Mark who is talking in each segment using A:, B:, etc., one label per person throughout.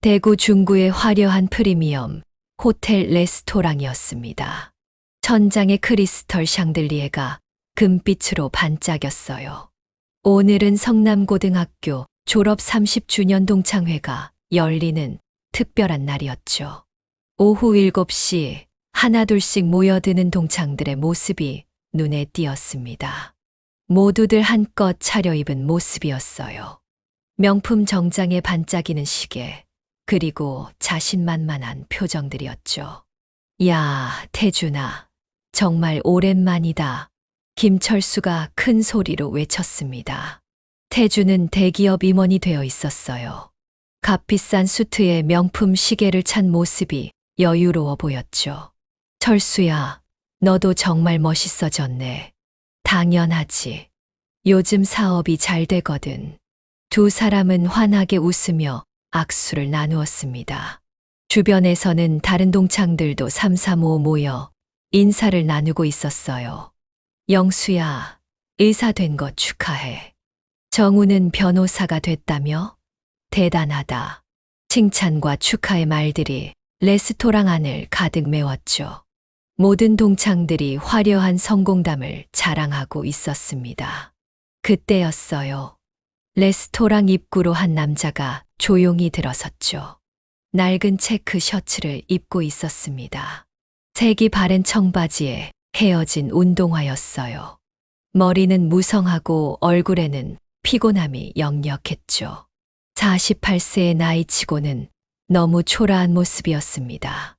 A: 대구 중구의 화려한 프리미엄 호텔 레스토랑이었습니다. 천장의 크리스털 샹들리에가 금빛으로 반짝였어요. 오늘은 성남고등학교 졸업 30주년 동창회가 열리는 특별한 날이었죠. 오후 7시 하나둘씩 모여드는 동창들의 모습이 눈에 띄었습니다. 모두들 한껏 차려입은 모습이었어요. 명품 정장에 반짝이는 시계, 그리고 자신만만한 표정들이었죠. 야, 태준아, 정말 오랜만이다. 김철수가 큰 소리로 외쳤습니다. 태준은 대기업 임원이 되어 있었어요. 값비싼 수트에 명품 시계를 찬 모습이 여유로워 보였죠. 철수야, 너도 정말 멋있어졌네. 당연하지. 요즘 사업이 잘 되거든. 두 사람은 환하게 웃으며 악수를 나누었습니다. 주변에서는 다른 동창들도 삼삼오오 모여 인사를 나누고 있었어요. 영수야, 의사 된 거 축하해. 정우는 변호사가 됐다며? 대단하다. 칭찬과 축하의 말들이 레스토랑 안을 가득 메웠죠. 모든 동창들이 화려한 성공담을 자랑하고 있었습니다. 그때였어요. 레스토랑 입구로 한 남자가 조용히 들어섰죠. 낡은 체크 셔츠를 입고 있었습니다. 색이 바랜 청바지에 헤어진 운동화였어요. 머리는 무성하고 얼굴에는 피곤함이 역력했죠. 48세의 나이치고는 너무 초라한 모습이었습니다.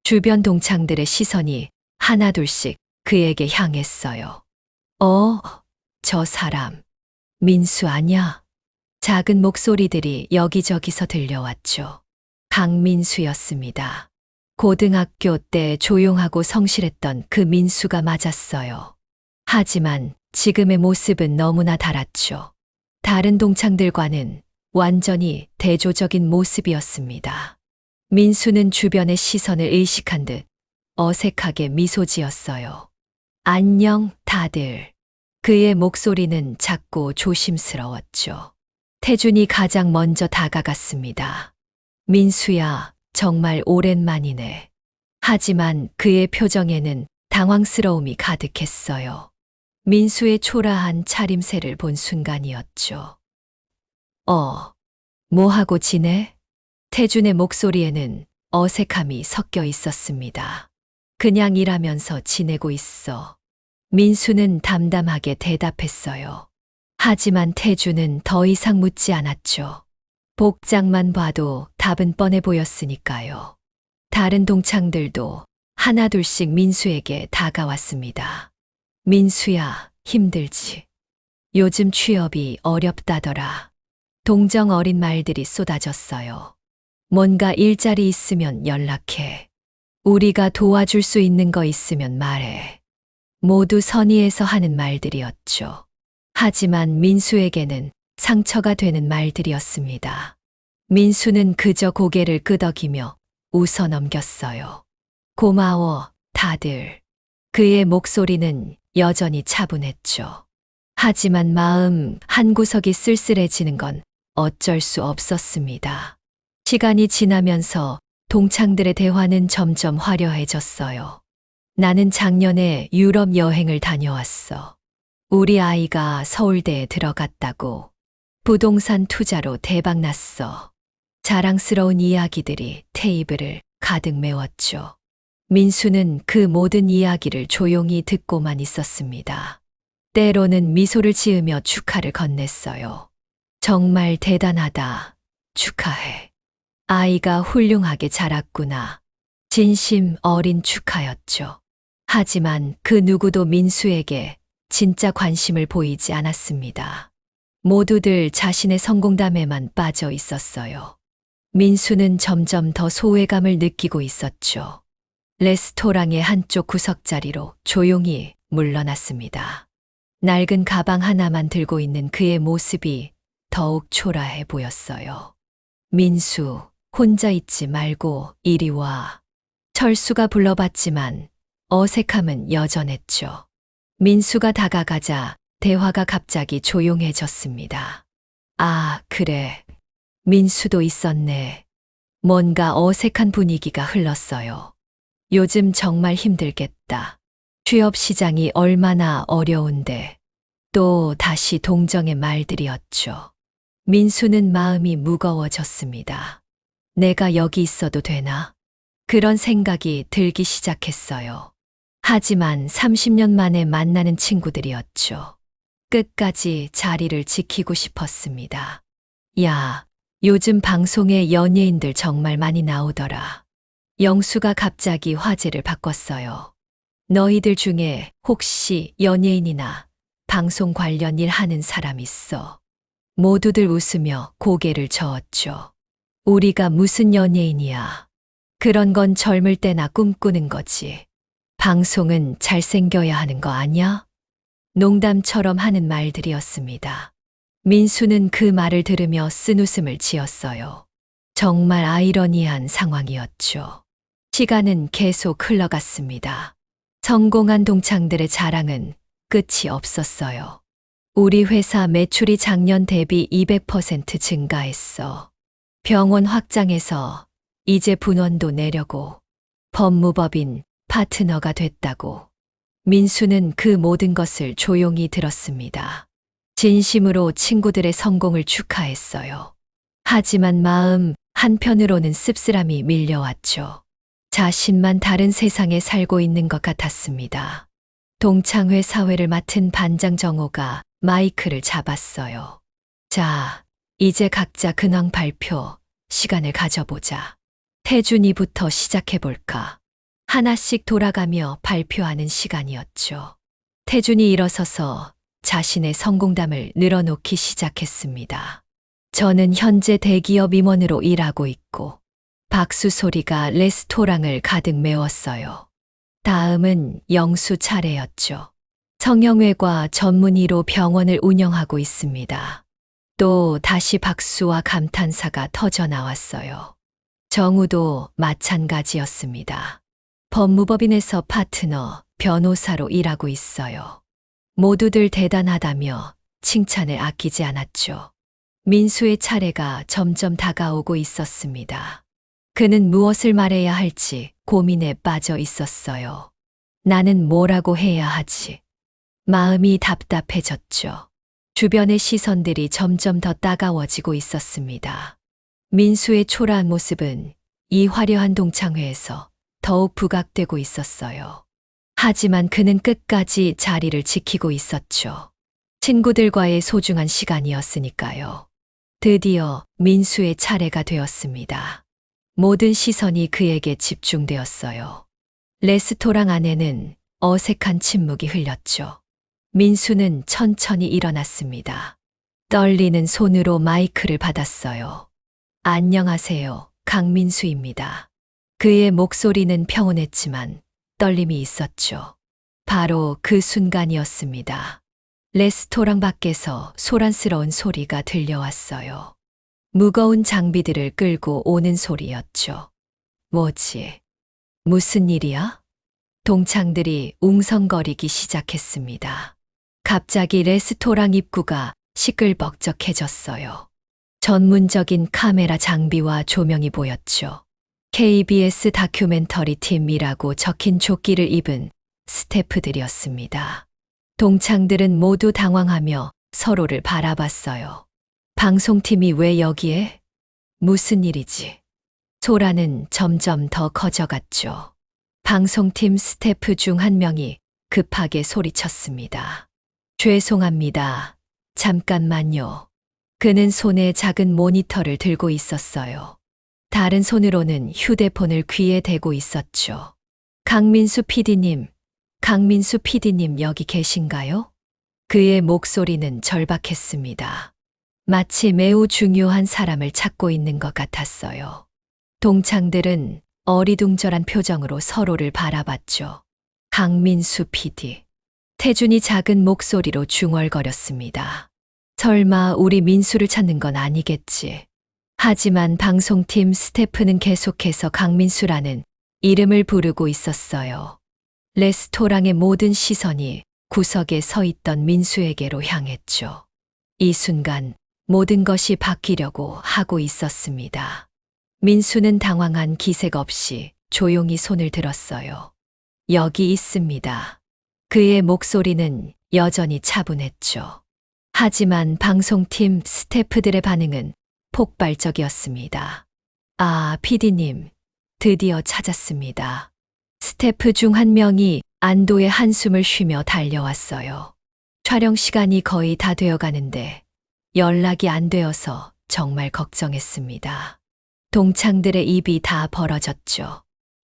A: 주변 동창들의 시선이 하나둘씩 그에게 향했어요. 저 사람, 민수 아냐? 작은 목소리들이 여기저기서 들려왔죠. 강민수였습니다. 고등학교 때 조용하고 성실했던 그 민수가 맞았어요. 하지만 지금의 모습은 너무나 달랐죠. 다른 동창들과는 완전히 대조적인 모습이었습니다. 민수는 주변의 시선을 의식한 듯 어색하게 미소 지었어요. 안녕, 다들. 그의 목소리는 작고 조심스러웠죠. 태준이 가장 먼저 다가갔습니다. 민수야, 정말 오랜만이네. 하지만 그의 표정에는 당황스러움이 가득했어요. 민수의 초라한 차림새를 본 순간이었죠. 뭐 하고 지내? 태준의 목소리에는 어색함이 섞여 있었습니다. 그냥 일하면서 지내고 있어. 민수는 담담하게 대답했어요. 하지만 태준은 더 이상 묻지 않았죠. 복장만 봐도 답은 뻔해 보였으니까요. 다른 동창들도 하나둘씩 민수에게 다가왔습니다. 민수야, 힘들지? 요즘 취업이 어렵다더라. 동정 어린 말들이 쏟아졌어요. 뭔가 일자리 있으면 연락해. 우리가 도와줄 수 있는 거 있으면 말해. 모두 선의에서 하는 말들이었죠. 하지만 민수에게는 상처가 되는 말들이었습니다. 민수는 그저 고개를 끄덕이며 웃어 넘겼어요. 고마워, 다들. 그의 목소리는 여전히 차분했죠. 하지만 마음 한구석이 쓸쓸해지는 건 어쩔 수 없었습니다. 시간이 지나면서 동창들의 대화는 점점 화려해졌어요. 나는 작년에 유럽 여행을 다녀왔어. 우리 아이가 서울대에 들어갔다고. 부동산 투자로 대박 났어. 자랑스러운 이야기들이 테이블을 가득 메웠죠. 민수는 그 모든 이야기를 조용히 듣고만 있었습니다. 때로는 미소를 지으며 축하를 건넸어요. 정말 대단하다. 축하해. 아이가 훌륭하게 자랐구나. 진심 어린 축하였죠. 하지만 그 누구도 민수에게 진짜 관심을 보이지 않았습니다. 모두들 자신의 성공담에만 빠져 있었어요. 민수는 점점 더 소외감을 느끼고 있었죠. 레스토랑의 한쪽 구석자리로 조용히 물러났습니다. 낡은 가방 하나만 들고 있는 그의 모습이 더욱 초라해 보였어요. 민수, 혼자 있지 말고 이리 와. 철수가 불러봤지만 어색함은 여전했죠. 민수가 다가가자 대화가 갑자기 조용해졌습니다. 아, 그래. 민수도 있었네. 뭔가 어색한 분위기가 흘렀어요. 요즘 정말 힘들겠다. 취업 시장이 얼마나 어려운데. 또 다시 동정의 말들이었죠. 민수는 마음이 무거워졌습니다. 내가 여기 있어도 되나? 그런 생각이 들기 시작했어요. 하지만 30년 만에 만나는 친구들이었죠. 끝까지 자리를 지키고 싶었습니다. 야, 요즘 방송에 연예인들 정말 많이 나오더라. 영수가 갑자기 화제를 바꿨어요. 너희들 중에 혹시 연예인이나 방송 관련 일 하는 사람 있어? 모두들 웃으며 고개를 저었죠. 우리가 무슨 연예인이야. 그런 건 젊을 때나 꿈꾸는 거지. 방송은 잘생겨야 하는 거 아냐? 농담처럼 하는 말들이었습니다. 민수는 그 말을 들으며 쓴웃음을 지었어요. 정말 아이러니한 상황이었죠. 시간은 계속 흘러갔습니다. 성공한 동창들의 자랑은 끝이 없었어요. 우리 회사 매출이 작년 대비 200% 증가했어. 병원 확장해서 이제 분원도 내려고. 법무법인 파트너가 됐다고. 민수는 그 모든 것을 조용히 들었습니다. 진심으로 친구들의 성공을 축하했어요. 하지만 마음 한편으로는 씁쓸함이 밀려왔죠. 자신만 다른 세상에 살고 있는 것 같았습니다. 동창회 사회를 맡은 반장 정호가 마이크를 잡았어요. 자, 이제 각자 근황 발표 시간을 가져보자. 태준이부터 시작해볼까? 하나씩 돌아가며 발표하는 시간이었죠. 태준이 일어서서 자신의 성공담을 늘어놓기 시작했습니다. 저는 현재 대기업 임원으로 일하고 있고, 박수 소리가 레스토랑을 가득 메웠어요. 다음은 영수 차례였죠. 성형외과 전문의로 병원을 운영하고 있습니다. 또 다시 박수와 감탄사가 터져 나왔어요. 정우도 마찬가지였습니다. 법무법인에서 파트너, 변호사로 일하고 있어요. 모두들 대단하다며 칭찬을 아끼지 않았죠. 민수의 차례가 점점 다가오고 있었습니다. 그는 무엇을 말해야 할지 고민에 빠져 있었어요. 나는 뭐라고 해야 하지? 마음이 답답해졌죠. 주변의 시선들이 점점 더 따가워지고 있었습니다. 민수의 초라한 모습은 이 화려한 동창회에서 더욱 부각되고 있었어요. 하지만 그는 끝까지 자리를 지키고 있었죠. 친구들과의 소중한 시간이었으니까요. 드디어 민수의 차례가 되었습니다. 모든 시선이 그에게 집중되었어요. 레스토랑 안에는 어색한 침묵이 흘렸죠. 민수는 천천히 일어났습니다. 떨리는 손으로 마이크를 받았어요. 안녕하세요, 강민수입니다. 그의 목소리는 평온했지만 떨림이 있었죠. 바로 그 순간이었습니다. 레스토랑 밖에서 소란스러운 소리가 들려왔어요. 무거운 장비들을 끌고 오는 소리였죠. 뭐지? 무슨 일이야? 동창들이 웅성거리기 시작했습니다. 갑자기 레스토랑 입구가 시끌벅적해졌어요. 전문적인 카메라 장비와 조명이 보였죠. KBS 다큐멘터리 팀이라고 적힌 조끼를 입은 스태프들이었습니다. 동창들은 모두 당황하며 서로를 바라봤어요. 방송팀이 왜 여기에? 무슨 일이지? 소란은 점점 더 커져갔죠. 방송팀 스태프 중 한 명이 급하게 소리쳤습니다. 죄송합니다. 잠깐만요. 그는 손에 작은 모니터를 들고 있었어요. 다른 손으로는 휴대폰을 귀에 대고 있었죠. 강민수 PD님, 강민수 PD님 여기 계신가요? 그의 목소리는 절박했습니다. 마치 매우 중요한 사람을 찾고 있는 것 같았어요. 동창들은 어리둥절한 표정으로 서로를 바라봤죠. 강민수 PD. 태준이 작은 목소리로 중얼거렸습니다. 설마 우리 민수를 찾는 건 아니겠지. 하지만 방송팀 스태프는 계속해서 강민수라는 이름을 부르고 있었어요. 레스토랑의 모든 시선이 구석에 서 있던 민수에게로 향했죠. 이 순간 모든 것이 바뀌려고 하고 있었습니다. 민수는 당황한 기색 없이 조용히 손을 들었어요. 여기 있습니다. 그의 목소리는 여전히 차분했죠. 하지만 방송팀 스태프들의 반응은 폭발적이었습니다. 아, PD님, 드디어 찾았습니다. 스태프 중 한 명이 안도의 한숨을 쉬며 달려왔어요. 촬영 시간이 거의 다 되어 가는데 연락이 안 되어서 정말 걱정했습니다. 동창들의 입이 다 벌어졌죠.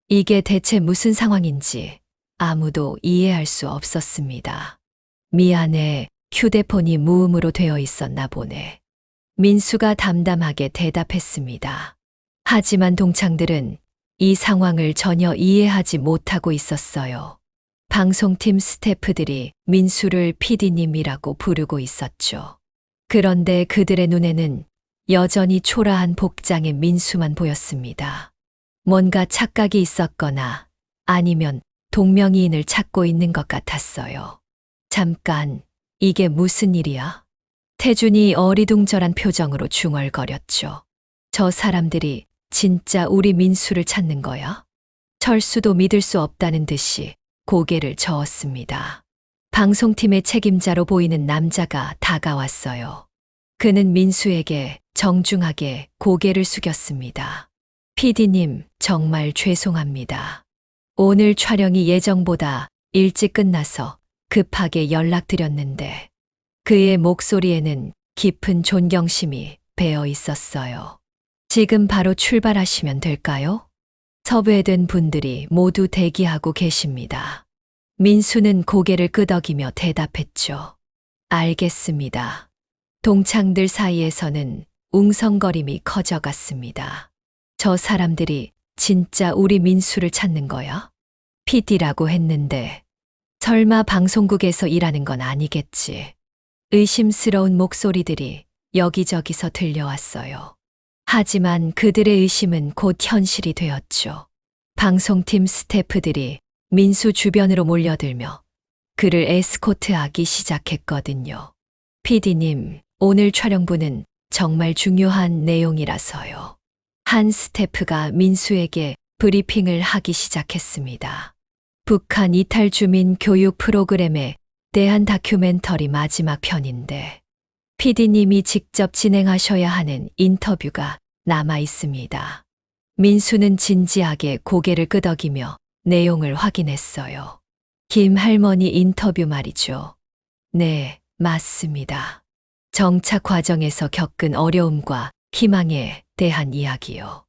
A: 이게 대체 무슨 상황인지 아무도 이해할 수 없었습니다. 미안해, 휴대폰이 무음으로 되어 있었나 보네. 민수가 담담하게 대답했습니다. 하지만 동창들은 이 상황을 전혀 이해하지 못하고 있었어요. 방송팀 스태프들이 민수를 PD님이라고 부르고 있었죠. 그런데 그들의 눈에는 여전히 초라한 복장의 민수만 보였습니다. 뭔가 착각이 있었거나 아니면 동명이인을 찾고 있는 것 같았어요. 잠깐, 이게 무슨 일이야? 태준이 어리둥절한 표정으로 중얼거렸죠. 저 사람들이 진짜 우리 민수를 찾는 거야? 철수도 믿을 수 없다는 듯이 고개를 저었습니다. 방송팀의 책임자로 보이는 남자가 다가왔어요. 그는 민수에게 정중하게 고개를 숙였습니다. PD님, 정말 죄송합니다. 오늘 촬영이 예정보다 일찍 끝나서 급하게 연락드렸는데 그의 목소리에는 깊은 존경심이 배어 있었어요. 지금 바로 출발하시면 될까요? 섭외된 분들이 모두 대기하고 계십니다. 민수는 고개를 끄덕이며 대답했죠. 알겠습니다. 동창들 사이에서는 웅성거림이 커져갔습니다. 저 사람들이 진짜 우리 민수를 찾는 거야? PD라고 했는데 설마 방송국에서 일하는 건 아니겠지. 의심스러운 목소리들이 여기저기서 들려왔어요. 하지만 그들의 의심은 곧 현실이 되었죠. 방송팀 스태프들이 민수 주변으로 몰려들며 그를 에스코트하기 시작했거든요. PD님, 오늘 촬영부는 정말 중요한 내용이라서요. 한 스태프가 민수에게 브리핑을 하기 시작했습니다. 북한 이탈 주민 교육 프로그램에 대한 다큐멘터리 마지막 편인데 PD님이 직접 진행하셔야 하는 인터뷰가 남아 있습니다. 민수는 진지하게 고개를 끄덕이며 내용을 확인했어요. 김 할머니 인터뷰 말이죠. 네, 맞습니다. 정착 과정에서 겪은 어려움과 희망에 대한 이야기요.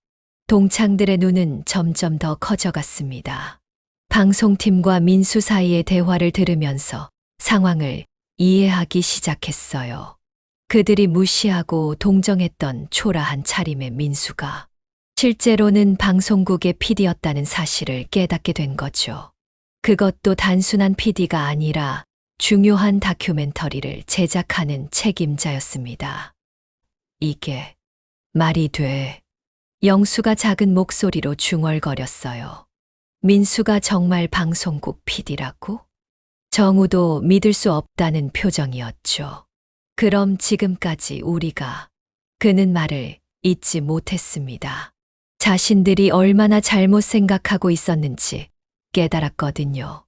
A: 동창들의 눈은 점점 더 커져갔습니다. 방송팀과 민수 사이의 대화를 들으면서 상황을 이해하기 시작했어요. 그들이 무시하고 동정했던 초라한 차림의 민수가 실제로는 방송국의 PD였다는 사실을 깨닫게 된 거죠. 그것도 단순한 PD가 아니라 중요한 다큐멘터리를 제작하는 책임자였습니다. 이게 말이 돼. 영수가 작은 목소리로 중얼거렸어요. 민수가 정말 방송국 PD라고? 정우도 믿을 수 없다는 표정이었죠. 그럼 지금까지 우리가 그는 말을 잊지 못했습니다. 자신들이 얼마나 잘못 생각하고 있었는지 깨달았거든요.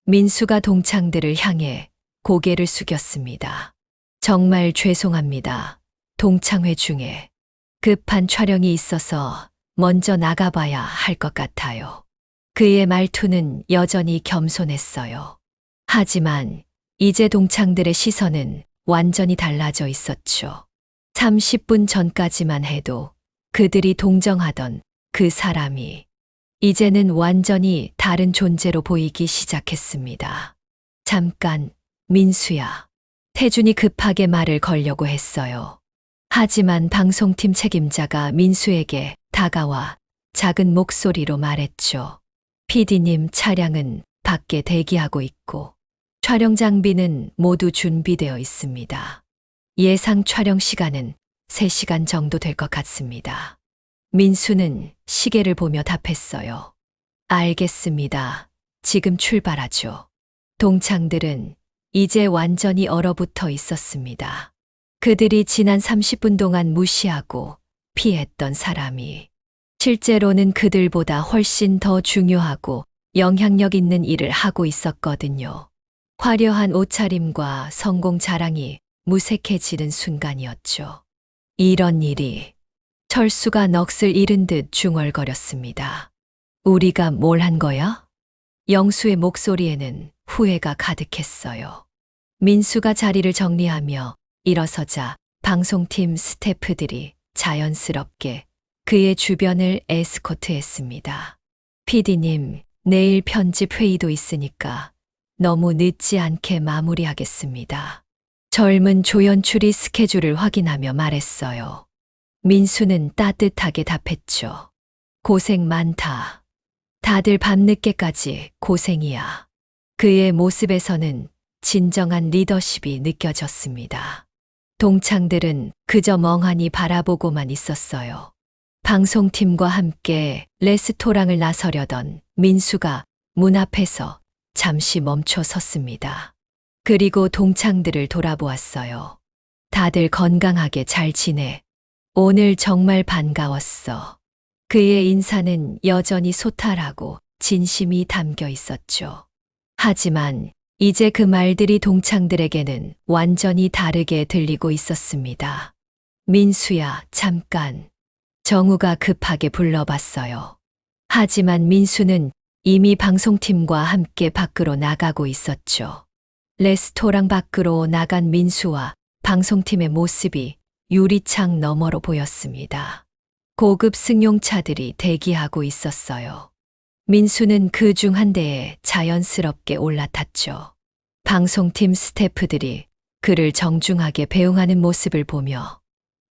A: 민수가 동창들을 향해 고개를 숙였습니다. 정말 죄송합니다. 동창회 중에 급한 촬영이 있어서 먼저 나가봐야 할 것 같아요. 그의 말투는 여전히 겸손했어요. 하지만 이제 동창들의 시선은 완전히 달라져 있었죠. 30분 전까지만 해도 그들이 동정하던 그 사람이 이제는 완전히 다른 존재로 보이기 시작했습니다. 잠깐, 민수야. 태준이 급하게 말을 걸려고 했어요. 하지만 방송팀 책임자가 민수에게 다가와 작은 목소리로 말했죠. PD님 차량은 밖에 대기하고 있고 촬영 장비는 모두 준비되어 있습니다. 예상 촬영 시간은 3시간 정도 될 것 같습니다. 민수는 시계를 보며 답했어요. 알겠습니다. 지금 출발하죠. 동창들은 이제 완전히 얼어붙어 있었습니다. 그들이 지난 30분 동안 무시하고 피했던 사람이 실제로는 그들보다 훨씬 더 중요하고 영향력 있는 일을 하고 있었거든요. 화려한 옷차림과 성공 자랑이 무색해지는 순간이었죠. 이런 일이 철수가 넋을 잃은 듯 중얼거렸습니다. 우리가 뭘 한 거야? 영수의 목소리에는 후회가 가득했어요. 민수가 자리를 정리하며 일어서자 방송팀 스태프들이 자연스럽게 그의 주변을 에스코트했습니다. PD님, 내일 편집 회의도 있으니까 너무 늦지 않게 마무리하겠습니다. 젊은 조연출이 스케줄을 확인하며 말했어요. 민수는 따뜻하게 답했죠. 고생 많다. 다들 밤늦게까지 고생이야. 그의 모습에서는 진정한 리더십이 느껴졌습니다. 동창들은 그저 멍하니 바라보고만 있었어요. 방송팀과 함께 레스토랑을 나서려던 민수가 문 앞에서 잠시 멈춰 섰습니다. 그리고 동창들을 돌아보았어요. 다들 건강하게 잘 지내. 오늘 정말 반가웠어. 그의 인사는 여전히 소탈하고 진심이 담겨 있었죠. 하지만 이제 그 말들이 동창들에게는 완전히 다르게 들리고 있었습니다. 민수야, 잠깐. 정우가 급하게 불러봤어요. 하지만 민수는 이미 방송팀과 함께 밖으로 나가고 있었죠. 레스토랑 밖으로 나간 민수와 방송팀의 모습이 유리창 너머로 보였습니다. 고급 승용차들이 대기하고 있었어요. 민수는 그 중 한 대에 자연스럽게 올라탔죠. 방송팀 스태프들이 그를 정중하게 배웅하는 모습을 보며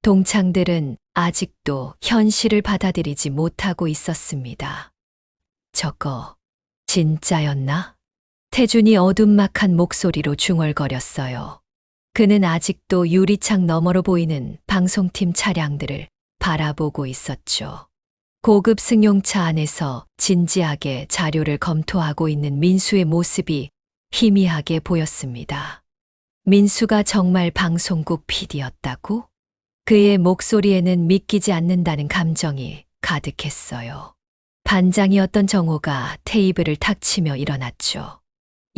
A: 동창들은 아직도 현실을 받아들이지 못하고 있었습니다. 저거 진짜였나? 태준이 어둠막한 목소리로 중얼거렸어요. 그는 아직도 유리창 너머로 보이는 방송팀 차량들을 바라보고 있었죠. 고급 승용차 안에서 진지하게 자료를 검토하고 있는 민수의 모습이 희미하게 보였습니다. 민수가 정말 방송국 PD였다고? 그의 목소리에는 믿기지 않는다는 감정이 가득했어요. 반장이었던 정호가 테이블을 탁 치며 일어났죠.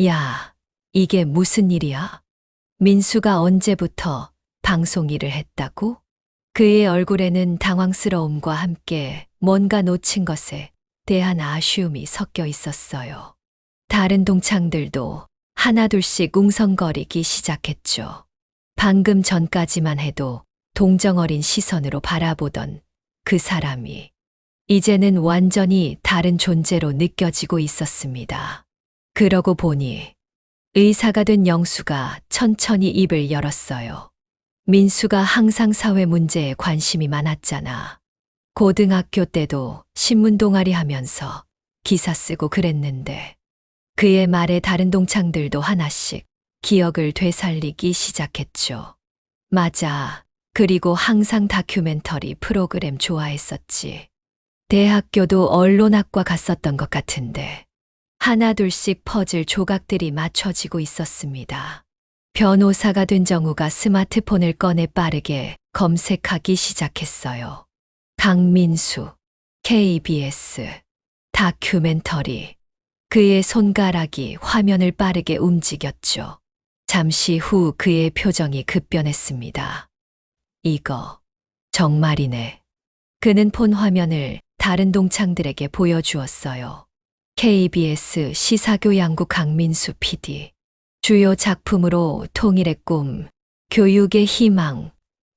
A: 야, 이게 무슨 일이야? 민수가 언제부터 방송 일을 했다고? 그의 얼굴에는 당황스러움과 함께 뭔가 놓친 것에 대한 아쉬움이 섞여 있었어요. 다른 동창들도 하나둘씩 웅성거리기 시작했죠. 방금 전까지만 해도 동정어린 시선으로 바라보던 그 사람이 이제는 완전히 다른 존재로 느껴지고 있었습니다. 그러고 보니 의사가 된 영수가 천천히 입을 열었어요. 민수가 항상 사회 문제에 관심이 많았잖아. 고등학교 때도 신문 동아리 하면서 기사 쓰고 그랬는데 그의 말에 다른 동창들도 하나씩 기억을 되살리기 시작했죠. 맞아. 그리고 항상 다큐멘터리 프로그램 좋아했었지. 대학교도 언론학과 갔었던 것 같은데 하나둘씩 퍼즐 조각들이 맞춰지고 있었습니다. 변호사가 된 정우가 스마트폰을 꺼내 빠르게 검색하기 시작했어요. 강민수, KBS, 다큐멘터리. 그의 손가락이 화면을 빠르게 움직였죠. 잠시 후 그의 표정이 급변했습니다. 이거 정말이네. 그는 폰 화면을 다른 동창들에게 보여주었어요. KBS 시사교양국 강민수 PD. 주요 작품으로 통일의 꿈, 교육의 희망,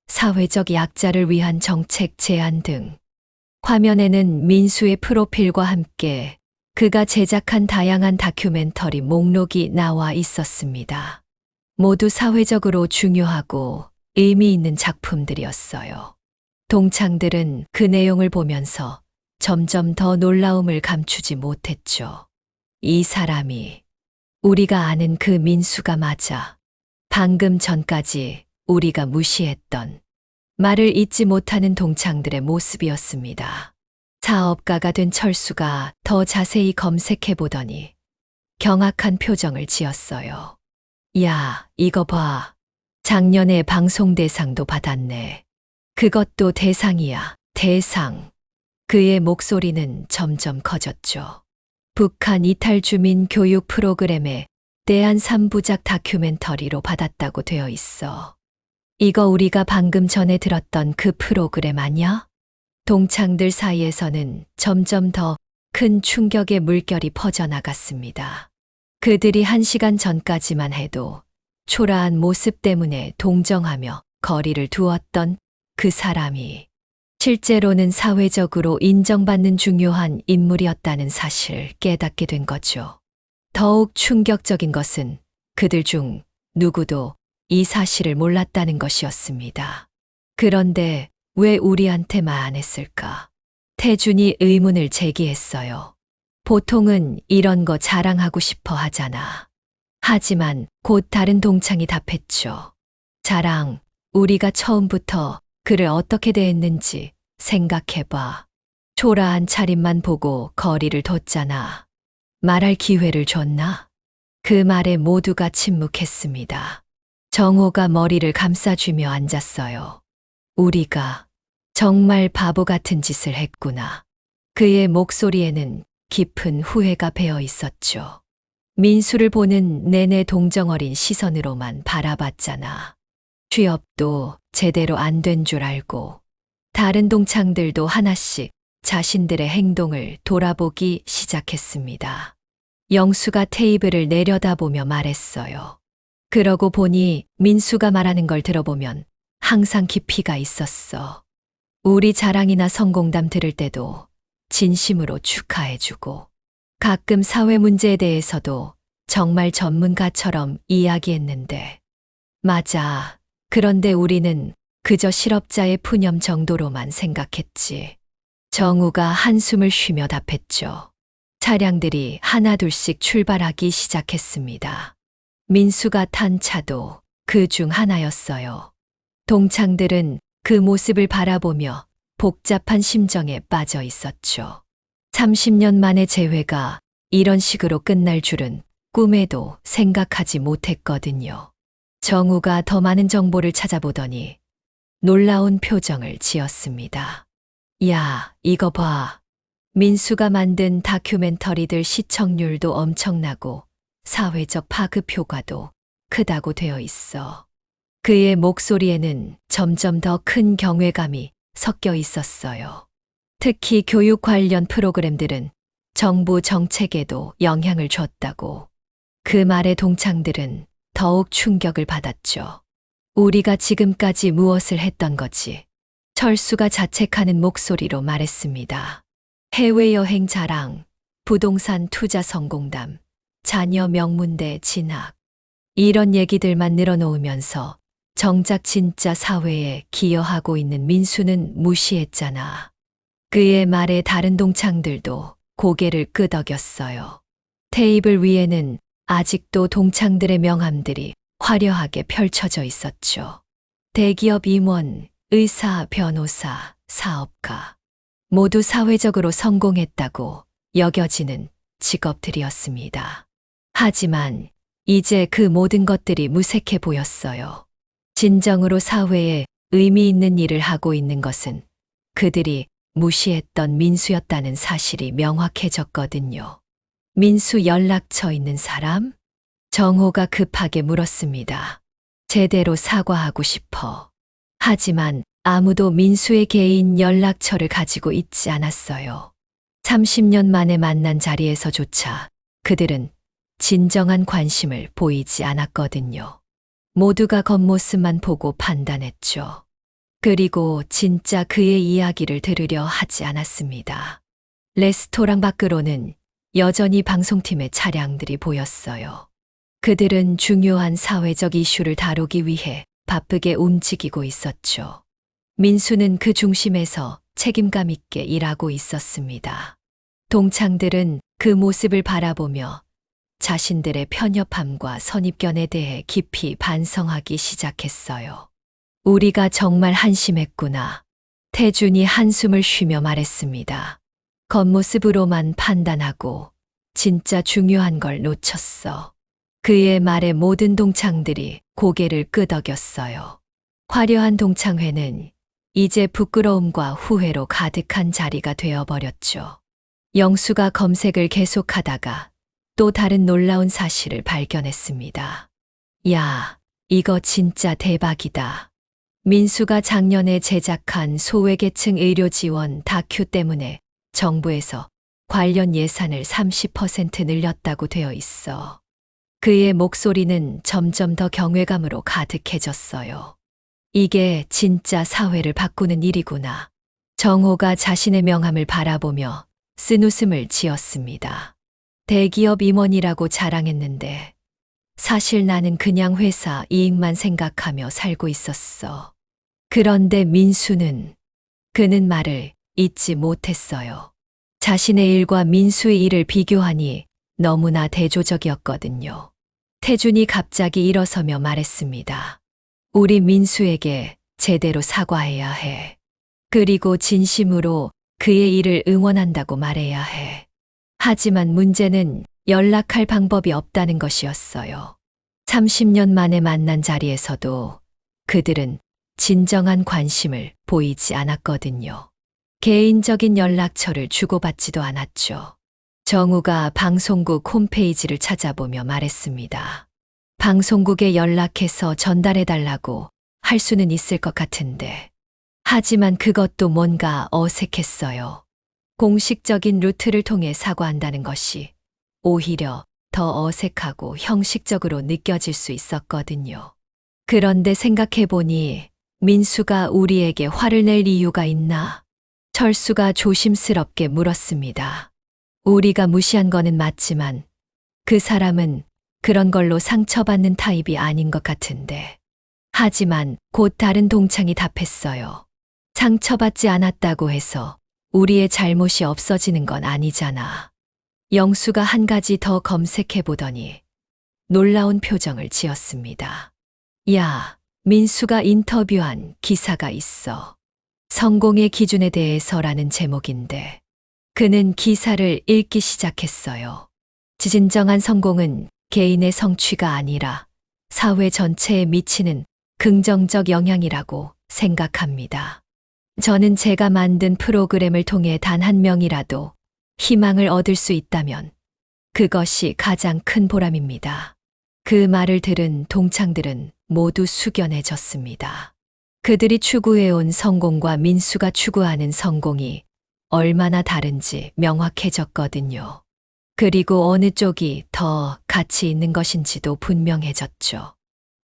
A: 사회적 약자를 위한 정책 제안 등. 화면에는 민수의 프로필과 함께 그가 제작한 다양한 다큐멘터리 목록이 나와 있었습니다. 모두 사회적으로 중요하고 의미 있는 작품들이었어요. 동창들은 그 내용을 보면서 점점 더 놀라움을 감추지 못했죠. 이 사람이 우리가 아는 그 민수가 맞아. 방금 전까지 우리가 무시했던 말을 잊지 못하는 동창들의 모습이었습니다. 사업가가 된 철수가 더 자세히 검색해 보더니 경악한 표정을 지었어요. 야, 이거 봐. 작년에 방송대상도 받았네. 그것도 대상이야, 대상. 그의 목소리는 점점 커졌죠. 북한 이탈 주민 교육 프로그램에 대한 3부작 다큐멘터리로 받았다고 되어 있어. 이거 우리가 방금 전에 들었던 그 프로그램 아니야? 동창들 사이에서는 점점 더 큰 충격의 물결이 퍼져나갔습니다. 그들이 1시간 전까지만 해도 초라한 모습 때문에 동정하며 거리를 두었던 그 사람이 실제로는 사회적으로 인정받는 중요한 인물이었다는 사실을 깨닫게 된 거죠. 더욱 충격적인 것은 그들 중 누구도 이 사실을 몰랐다는 것이었습니다. 그런데 왜 우리한테만 했을까? 태준이 의문을 제기했어요. 보통은 이런 거 자랑하고 싶어 하잖아. 하지만 곧 다른 동창이 답했죠. 자랑, 우리가 처음부터 그를 어떻게 대했는지 생각해봐. 초라한 차림만 보고 거리를 뒀잖아. 말할 기회를 줬나? 그 말에 모두가 침묵했습니다. 정호가 머리를 감싸쥐며 앉았어요. 우리가 정말 바보 같은 짓을 했구나. 그의 목소리에는 깊은 후회가 배어 있었죠. 민수를 보는 내내 동정어린 시선으로만 바라봤잖아. 취업도 제대로 안 된 줄 알고 다른 동창들도 하나씩 자신들의 행동을 돌아보기 시작했습니다. 영수가 테이블을 내려다보며 말했어요. 그러고 보니 민수가 말하는 걸 들어보면 항상 깊이가 있었어. 우리 자랑이나 성공담 들을 때도 진심으로 축하해주고 가끔 사회 문제에 대해서도 정말 전문가처럼 이야기했는데 맞아. 그런데 우리는 그저 실업자의 푸념 정도로만 생각했지. 정우가 한숨을 쉬며 답했죠. 차량들이 하나둘씩 출발하기 시작했습니다. 민수가 탄 차도 그 중 하나였어요. 동창들은 그 모습을 바라보며 복잡한 심정에 빠져 있었죠. 30년 만의 재회가 이런 식으로 끝날 줄은 꿈에도 생각하지 못했거든요. 정우가 더 많은 정보를 찾아보더니 놀라운 표정을 지었습니다. 야, 이거 봐. 민수가 만든 다큐멘터리들 시청률도 엄청나고 사회적 파급 효과도 크다고 되어 있어. 그의 목소리에는 점점 더 큰 경외감이 섞여 있었어요. 특히 교육 관련 프로그램들은 정부 정책에도 영향을 줬다고. 그 말에 동창들은 더욱 충격을 받았죠. 우리가 지금까지 무엇을 했던 거지? 철수가 자책하는 목소리로 말했습니다. 해외여행 자랑, 부동산 투자 성공담, 자녀 명문대 진학. 이런 얘기들만 늘어놓으면서 정작 진짜 사회에 기여하고 있는 민수는 무시했잖아. 그의 말에 다른 동창들도 고개를 끄덕였어요. 테이블 위에는 아직도 동창들의 명함들이 화려하게 펼쳐져 있었죠. 대기업 임원, 의사, 변호사, 사업가. 모두 사회적으로 성공했다고 여겨지는 직업들이었습니다. 하지만 이제 그 모든 것들이 무색해 보였어요. 진정으로 사회에 의미 있는 일을 하고 있는 것은 그들이 무시했던 민수였다는 사실이 명확해졌거든요. 민수 연락처 있는 사람? 정호가 급하게 물었습니다. 제대로 사과하고 싶어. 하지만 아무도 민수의 개인 연락처를 가지고 있지 않았어요. 30년 만에 만난 자리에서조차 그들은 진정한 관심을 보이지 않았거든요. 모두가 겉모습만 보고 판단했죠. 그리고 진짜 그의 이야기를 들으려 하지 않았습니다. 레스토랑 밖으로는 여전히 방송팀의 차량들이 보였어요. 그들은 중요한 사회적 이슈를 다루기 위해 바쁘게 움직이고 있었죠. 민수는 그 중심에서 책임감 있게 일하고 있었습니다. 동창들은 그 모습을 바라보며 자신들의 편협함과 선입견에 대해 깊이 반성하기 시작했어요. 우리가 정말 한심했구나. 태준이 한숨을 쉬며 말했습니다. 겉모습으로만 판단하고 진짜 중요한 걸 놓쳤어. 그의 말에 모든 동창들이 고개를 끄덕였어요. 화려한 동창회는 이제 부끄러움과 후회로 가득한 자리가 되어버렸죠. 영수가 검색을 계속하다가 또 다른 놀라운 사실을 발견했습니다. 야, 이거 진짜 대박이다. 민수가 작년에 제작한 소외계층 의료 지원 다큐 때문에 정부에서 관련 예산을 30% 늘렸다고 되어 있어. 그의 목소리는 점점 더 경외감으로 가득해졌어요. 이게 진짜 사회를 바꾸는 일이구나. 정호가 자신의 명함을 바라보며 쓴웃음을 지었습니다. 대기업 임원이라고 자랑했는데 사실 나는 그냥 회사 이익만 생각하며 살고 있었어. 그런데 그는 말을 잊지 못했어요. 자신의 일과 민수의 일을 비교하니 너무나 대조적이었거든요. 태준이 갑자기 일어서며 말했습니다. 우리 민수에게 제대로 사과해야 해. 그리고 진심으로 그의 일을 응원한다고 말해야 해. 하지만 문제는 연락할 방법이 없다는 것이었어요. 30년 만에 만난 자리에서도 그들은 진정한 관심을 보이지 않았거든요. 개인적인 연락처를 주고받지도 않았죠. 정우가 방송국 홈페이지를 찾아보며 말했습니다. 방송국에 연락해서 전달해달라고 할 수는 있을 것 같은데. 하지만 그것도 뭔가 어색했어요. 공식적인 루트를 통해 사과한다는 것이 오히려 더 어색하고 형식적으로 느껴질 수 있었거든요. 그런데 생각해보니 민수가 우리에게 화를 낼 이유가 있나? 철수가 조심스럽게 물었습니다. 우리가 무시한 거는 맞지만 그 사람은 그런 걸로 상처받는 타입이 아닌 것 같은데. 하지만 곧 다른 동창이 답했어요. 상처받지 않았다고 해서 우리의 잘못이 없어지는 건 아니잖아. 영수가 한 가지 더 검색해 보더니 놀라운 표정을 지었습니다. 야, 민수가 인터뷰한 기사가 있어. 성공의 기준에 대해서라는 제목인데 그는 기사를 읽기 시작했어요. 진정한 성공은 개인의 성취가 아니라 사회 전체에 미치는 긍정적 영향이라고 생각합니다. 저는 제가 만든 프로그램을 통해 단 한 명이라도 희망을 얻을 수 있다면 그것이 가장 큰 보람입니다. 그 말을 들은 동창들은 모두 숙연해졌습니다. 그들이 추구해온 성공과 민수가 추구하는 성공이 얼마나 다른지 명확해졌거든요. 그리고 어느 쪽이 더 가치 있는 것인지도 분명해졌죠.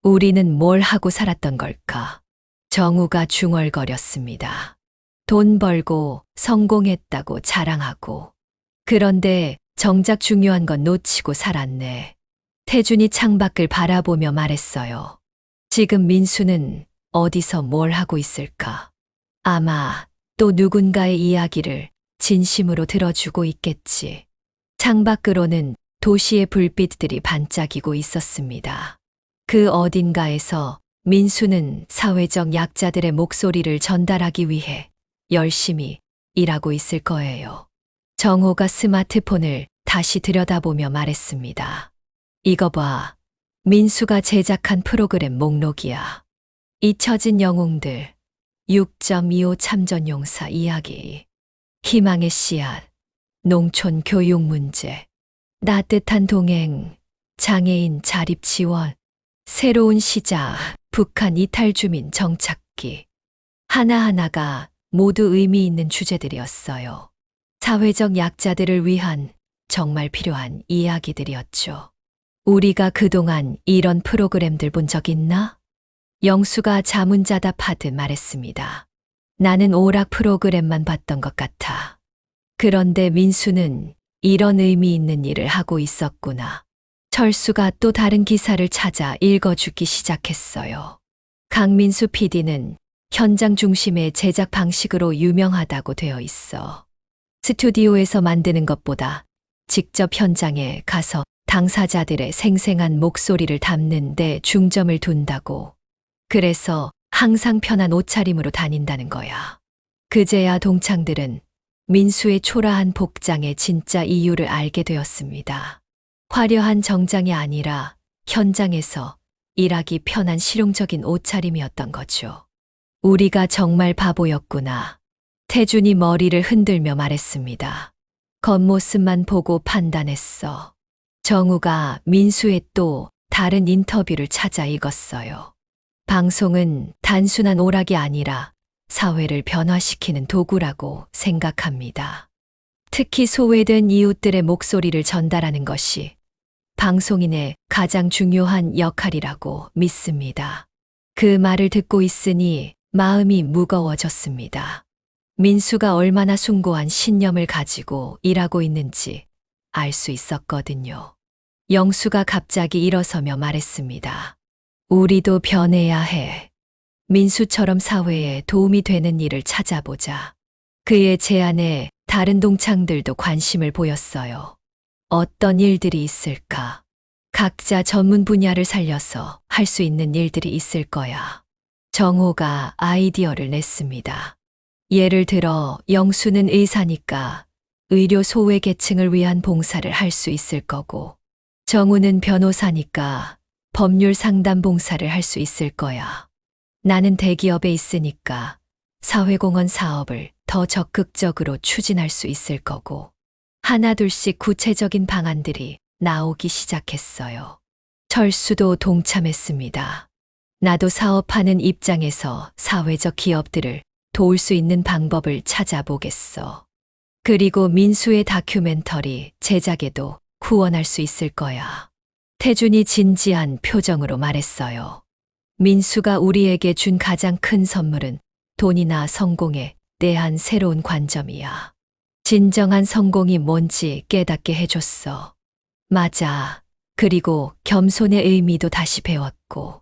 A: 우리는 뭘 하고 살았던 걸까? 정우가 중얼거렸습니다. 돈 벌고 성공했다고 자랑하고. 그런데 정작 중요한 건 놓치고 살았네. 태준이 창밖을 바라보며 말했어요. 지금 민수는 어디서 뭘 하고 있을까? 아마 또 누군가의 이야기를 진심으로 들어주고 있겠지. 창밖으로는 도시의 불빛들이 반짝이고 있었습니다. 그 어딘가에서 민수는 사회적 약자들의 목소리를 전달하기 위해 열심히 일하고 있을 거예요. 정호가 스마트폰을 다시 들여다보며 말했습니다. 이거 봐. 민수가 제작한 프로그램 목록이야. 잊혀진 영웅들, 6.25 참전용사 이야기, 희망의 씨앗, 농촌 교육 문제, 따뜻한 동행, 장애인 자립 지원, 새로운 시작, 북한 이탈 주민 정착기. 하나하나가 모두 의미 있는 주제들이었어요. 사회적 약자들을 위한 정말 필요한 이야기들이었죠. 우리가 그동안 이런 프로그램들 본 적 있나? 영수가 자문자답하듯 말했습니다. 나는 오락 프로그램만 봤던 것 같아. 그런데 민수는 이런 의미 있는 일을 하고 있었구나. 철수가 또 다른 기사를 찾아 읽어주기 시작했어요. 강민수 PD는 현장 중심의 제작 방식으로 유명하다고 되어 있어. 스튜디오에서 만드는 것보다 직접 현장에 가서 당사자들의 생생한 목소리를 담는 데 중점을 둔다고. 그래서 항상 편한 옷차림으로 다닌다는 거야. 그제야 동창들은 민수의 초라한 복장의 진짜 이유를 알게 되었습니다. 화려한 정장이 아니라 현장에서 일하기 편한 실용적인 옷차림이었던 거죠. 우리가 정말 바보였구나. 태준이 머리를 흔들며 말했습니다. 겉모습만 보고 판단했어. 정우가 민수의 또 다른 인터뷰를 찾아 읽었어요. 방송은 단순한 오락이 아니라 사회를 변화시키는 도구라고 생각합니다. 특히 소외된 이웃들의 목소리를 전달하는 것이 방송인의 가장 중요한 역할이라고 믿습니다. 그 말을 듣고 있으니 마음이 무거워졌습니다. 민수가 얼마나 숭고한 신념을 가지고 일하고 있는지 알 수 있었거든요. 영수가 갑자기 일어서며 말했습니다. 우리도 변해야 해. 민수처럼 사회에 도움이 되는 일을 찾아보자. 그의 제안에 다른 동창들도 관심을 보였어요. 어떤 일들이 있을까? 각자 전문 분야를 살려서 할 수 있는 일들이 있을 거야. 정호가 아이디어를 냈습니다. 예를 들어 영수는 의사니까 의료 소외 계층을 위한 봉사를 할 수 있을 거고, 정우는 변호사니까 법률 상담 봉사를 할 수 있을 거야. 나는 대기업에 있으니까 사회공헌 사업을 더 적극적으로 추진할 수 있을 거고, 하나둘씩 구체적인 방안들이 나오기 시작했어요. 철수도 동참했습니다. 나도 사업하는 입장에서 사회적 기업들을 도울 수 있는 방법을 찾아보겠어. 그리고 민수의 다큐멘터리 제작에도 후원할 수 있을 거야. 태준이 진지한 표정으로 말했어요. 민수가 우리에게 준 가장 큰 선물은 돈이나 성공에 대한 새로운 관점이야. 진정한 성공이 뭔지 깨닫게 해줬어. 맞아. 그리고 겸손의 의미도 다시 배웠고.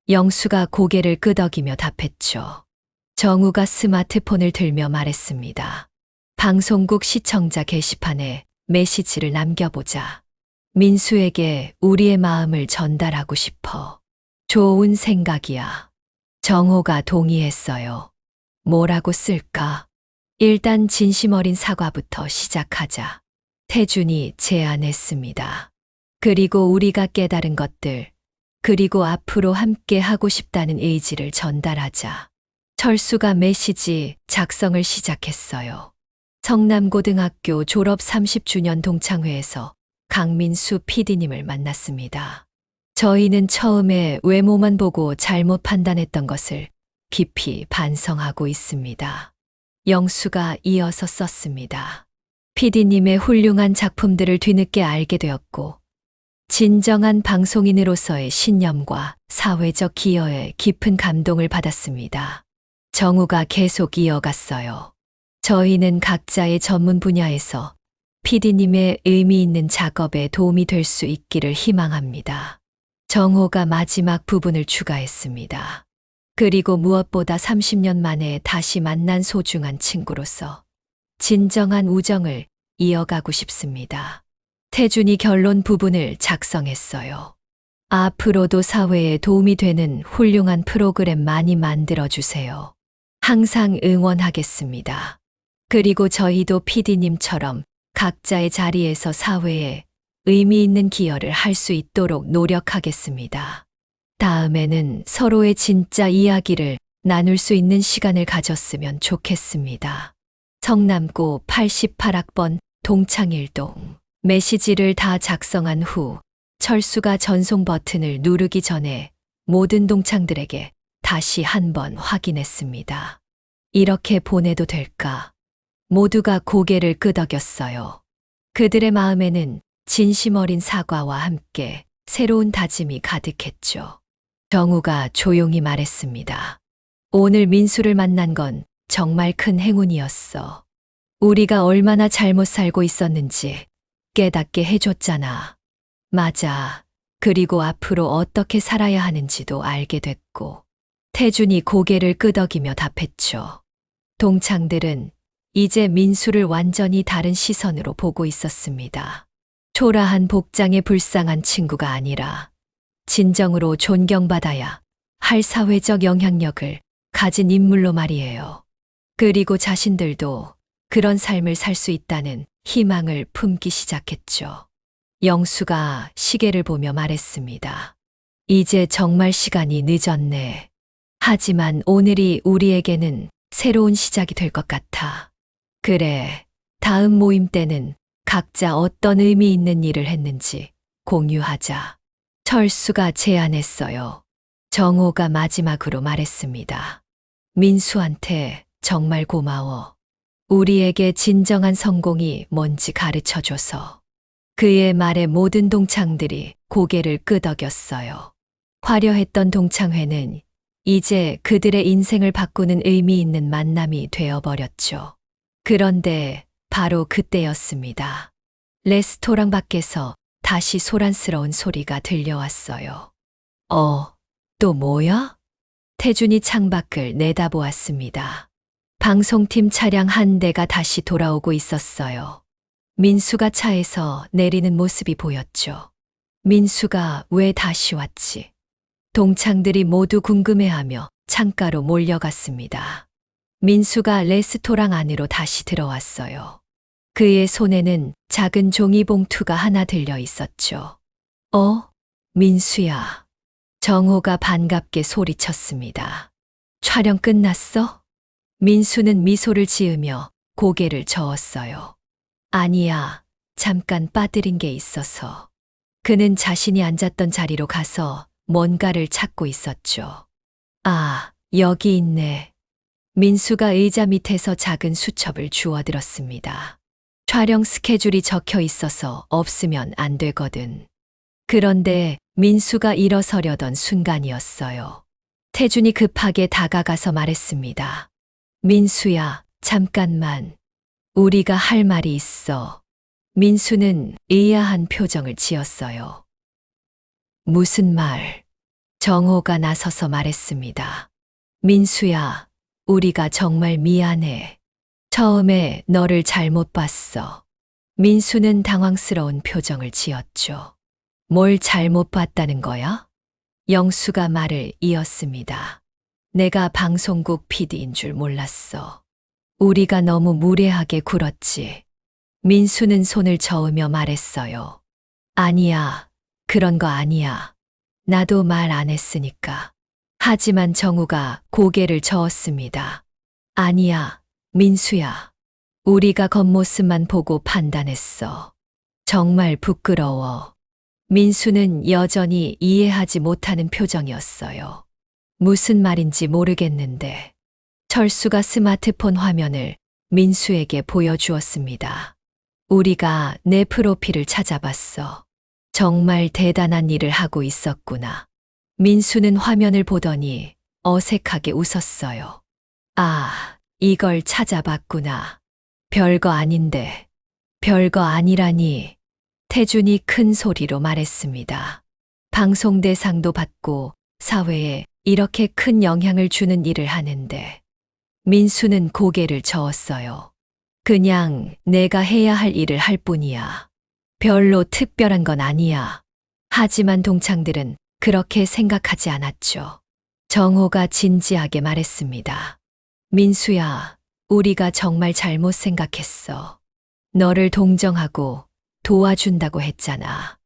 A: 영수가 고개를 끄덕이며 답했죠. 정우가 스마트폰을 들며 말했습니다. 방송국 시청자 게시판에 메시지를 남겨보자. 민수에게 우리의 마음을 전달하고 싶어. 좋은 생각이야. 정호가 동의했어요. 뭐라고 쓸까? 일단 진심 어린 사과부터 시작하자. 태준이 제안했습니다. 그리고 우리가 깨달은 것들, 그리고 앞으로 함께 하고 싶다는 의지를 전달하자. 철수가 메시지 작성을 시작했어요. 성남고등학교 졸업 30주년 동창회에서 강민수 PD님을 만났습니다. 저희는 처음에 외모만 보고 잘못 판단했던 것을 깊이 반성하고 있습니다. 영수가 이어서 썼습니다. PD님의 훌륭한 작품들을 뒤늦게 알게 되었고, 진정한 방송인으로서의 신념과 사회적 기여에 깊은 감동을 받았습니다. 정우가 계속 이어갔어요. 저희는 각자의 전문 분야에서 PD님의 의미 있는 작업에 도움이 될 수 있기를 희망합니다. 정호가 마지막 부분을 추가했습니다. 그리고 무엇보다 30년 만에 다시 만난 소중한 친구로서 진정한 우정을 이어가고 싶습니다. 태준이 결론 부분을 작성했어요. 앞으로도 사회에 도움이 되는 훌륭한 프로그램 많이 만들어주세요. 항상 응원하겠습니다. 그리고 저희도 PD님처럼 각자의 자리에서 사회에 의미 있는 기여를 할 수 있도록 노력하겠습니다. 다음에는 서로의 진짜 이야기를 나눌 수 있는 시간을 가졌으면 좋겠습니다. 성남고 88학번 동창일동. 메시지를 다 작성한 후 철수가 전송 버튼을 누르기 전에 모든 동창들에게 다시 한번 확인했습니다. 이렇게 보내도 될까? 모두가 고개를 끄덕였어요. 그들의 마음에는 진심 어린 사과와 함께 새로운 다짐이 가득했죠. 정우가 조용히 말했습니다. 오늘 민수를 만난 건 정말 큰 행운이었어. 우리가 얼마나 잘못 살고 있었는지 깨닫게 해줬잖아. 맞아. 그리고 앞으로 어떻게 살아야 하는지도 알게 됐고. 태준이 고개를 끄덕이며 답했죠. 동창들은 이제 민수를 완전히 다른 시선으로 보고 있었습니다. 초라한 복장에 불쌍한 친구가 아니라 진정으로 존경받아야 할 사회적 영향력을 가진 인물로 말이에요. 그리고 자신들도 그런 삶을 살 수 있다는 희망을 품기 시작했죠. 영수가 시계를 보며 말했습니다. 이제 정말 시간이 늦었네. 하지만 오늘이 우리에게는 새로운 시작이 될 것 같아. 그래, 다음 모임 때는 각자 어떤 의미 있는 일을 했는지 공유하자. 철수가 제안했어요. 정호가 마지막으로 말했습니다. 민수한테 정말 고마워. 우리에게 진정한 성공이 뭔지 가르쳐줘서. 그의 말에 모든 동창들이 고개를 끄덕였어요. 화려했던 동창회는 이제 그들의 인생을 바꾸는 의미 있는 만남이 되어버렸죠. 그런데 바로 그때였습니다. 레스토랑 밖에서 다시 소란스러운 소리가 들려왔어요. 또 뭐야? 태준이 창밖을 내다보았습니다. 방송팀 차량 한 대가 다시 돌아오고 있었어요. 민수가 차에서 내리는 모습이 보였죠. 민수가 왜 다시 왔지? 동창들이 모두 궁금해하며 창가로 몰려갔습니다. 민수가 레스토랑 안으로 다시 들어왔어요. 그의 손에는 작은 종이봉투가 하나 들려 있었죠. 민수야. 정호가 반갑게 소리쳤습니다. 촬영 끝났어? 민수는 미소를 지으며 고개를 저었어요. 아니야, 잠깐 빠뜨린 게 있어서. 그는 자신이 앉았던 자리로 가서 뭔가를 찾고 있었죠. 아, 여기 있네. 민수가 의자 밑에서 작은 수첩을 주워들었습니다. 촬영 스케줄이 적혀 있어서 없으면 안 되거든. 그런데 민수가 일어서려던 순간이었어요. 태준이 급하게 다가가서 말했습니다. 민수야, 잠깐만. 우리가 할 말이 있어. 민수는 의아한 표정을 지었어요. 무슨 말? 정호가 나서서 말했습니다. 민수야, 우리가 정말 미안해. 처음에 너를 잘못 봤어. 민수는 당황스러운 표정을 지었죠. 뭘 잘못 봤다는 거야? 영수가 말을 이었습니다. 내가 방송국 PD인 줄 몰랐어. 우리가 너무 무례하게 굴었지. 민수는 손을 저으며 말했어요. 아니야, 그런 거 아니야. 나도 말 안 했으니까. 하지만 정우가 고개를 저었습니다. 아니야, 민수야. 우리가 겉모습만 보고 판단했어. 정말 부끄러워. 민수는 여전히 이해하지 못하는 표정이었어요. 무슨 말인지 모르겠는데. 철수가 스마트폰 화면을 민수에게 보여주었습니다. 우리가 내 프로필을 찾아봤어. 정말 대단한 일을 하고 있었구나. 민수는 화면을 보더니 어색하게 웃었어요. 아, 이걸 찾아봤구나. 별거 아닌데. 별거 아니라니. 태준이 큰 소리로 말했습니다. 방송 대상도 받고 사회에 이렇게 큰 영향을 주는 일을 하는데. 민수는 고개를 저었어요. 그냥 내가 해야 할 일을 할 뿐이야. 별로 특별한 건 아니야. 하지만 동창들은 그렇게 생각하지 않았죠. 정호가 진지하게 말했습니다. 민수야, 우리가 정말 잘못 생각했어. 너를 동정하고 도와준다고 했잖아.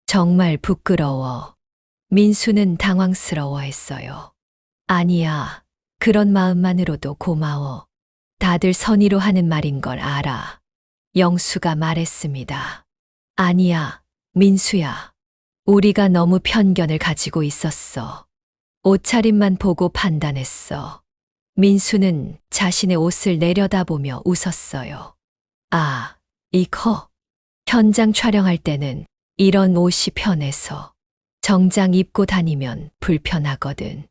A: 정말 부끄러워. 민수는 당황스러워했어요. 아니야, 그런 마음만으로도 고마워. 다들 선의로 하는 말인 걸 알아. 영수가 말했습니다. 아니야, 민수야. 우리가 너무 편견을 가지고 있었어. 옷차림만 보고 판단했어. 민수는 자신의 옷을 내려다보며 웃었어요. 아, 이거. 현장 촬영할 때는 이런 옷이 편해서 정장 입고 다니면 불편하거든.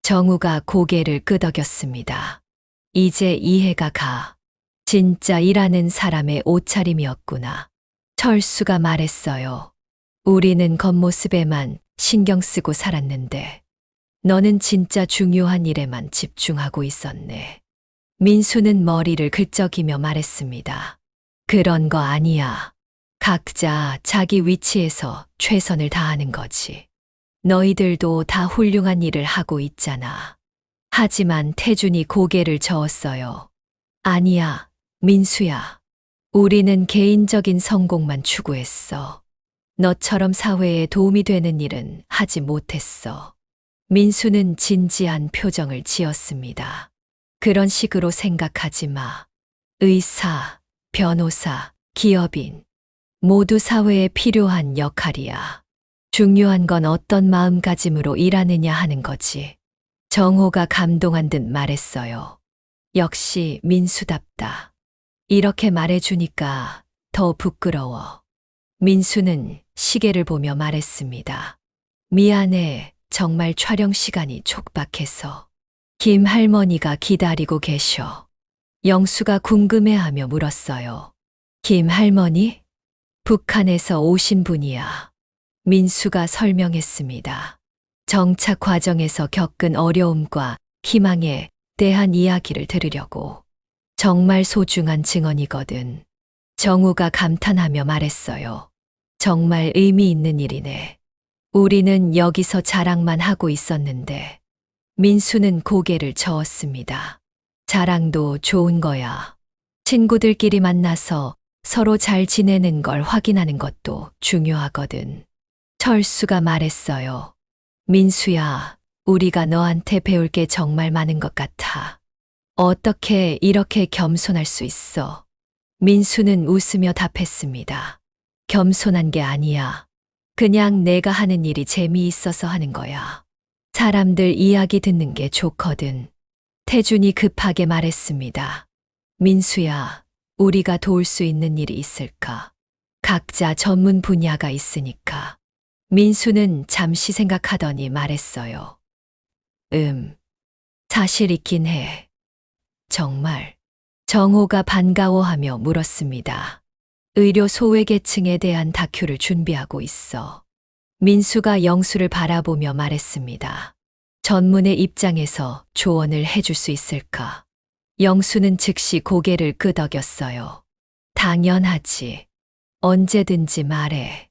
A: 정우가 고개를 끄덕였습니다. 이제 이해가 가. 진짜 일하는 사람의 옷차림이었구나. 철수가 말했어요. 우리는 겉모습에만 신경 쓰고 살았는데 너는 진짜 중요한 일에만 집중하고 있었네. 민수는 머리를 긁적이며 말했습니다. 그런 거 아니야. 각자 자기 위치에서 최선을 다하는 거지. 너희들도 다 훌륭한 일을 하고 있잖아. 하지만 태준이 고개를 저었어요. 아니야, 민수야. 우리는 개인적인 성공만 추구했어. 너처럼 사회에 도움이 되는 일은 하지 못했어. 민수는 진지한 표정을 지었습니다. 그런 식으로 생각하지 마. 의사, 변호사, 기업인, 모두 사회에 필요한 역할이야. 중요한 건 어떤 마음가짐으로 일하느냐 하는 거지. 정호가 감동한 듯 말했어요. 역시 민수답다. 이렇게 말해주니까 더 부끄러워. 민수는 시계를 보며 말했습니다. 미안해. 정말 촬영 시간이 촉박해서. 김 할머니가 기다리고 계셔. 영수가 궁금해하며 물었어요. 김 할머니? 북한에서 오신 분이야. 민수가 설명했습니다. 정착 과정에서 겪은 어려움과 희망에 대한 이야기를 들으려고. 정말 소중한 증언이거든. 정우가 감탄하며 말했어요. 정말 의미 있는 일이네. 우리는 여기서 자랑만 하고 있었는데. 민수는 고개를 저었습니다. 자랑도 좋은 거야. 친구들끼리 만나서 서로 잘 지내는 걸 확인하는 것도 중요하거든. 철수가 말했어요. 민수야, 우리가 너한테 배울 게 정말 많은 것 같아. 어떻게 이렇게 겸손할 수 있어? 민수는 웃으며 답했습니다. 겸손한 게 아니야. 그냥 내가 하는 일이 재미있어서 하는 거야. 사람들 이야기 듣는 게 좋거든. 태준이 급하게 말했습니다. 민수야, 우리가 도울 수 있는 일이 있을까? 각자 전문 분야가 있으니까. 민수는 잠시 생각하더니 말했어요. 사실 있긴 해. 정말. 정호가 반가워하며 물었습니다. 의료 소외계층에 대한 다큐를 준비하고 있어. 민수가 영수를 바라보며 말했습니다. 전문의 입장에서 조언을 해줄 수 있을까? 영수는 즉시 고개를 끄덕였어요. 당연하지. 언제든지 말해.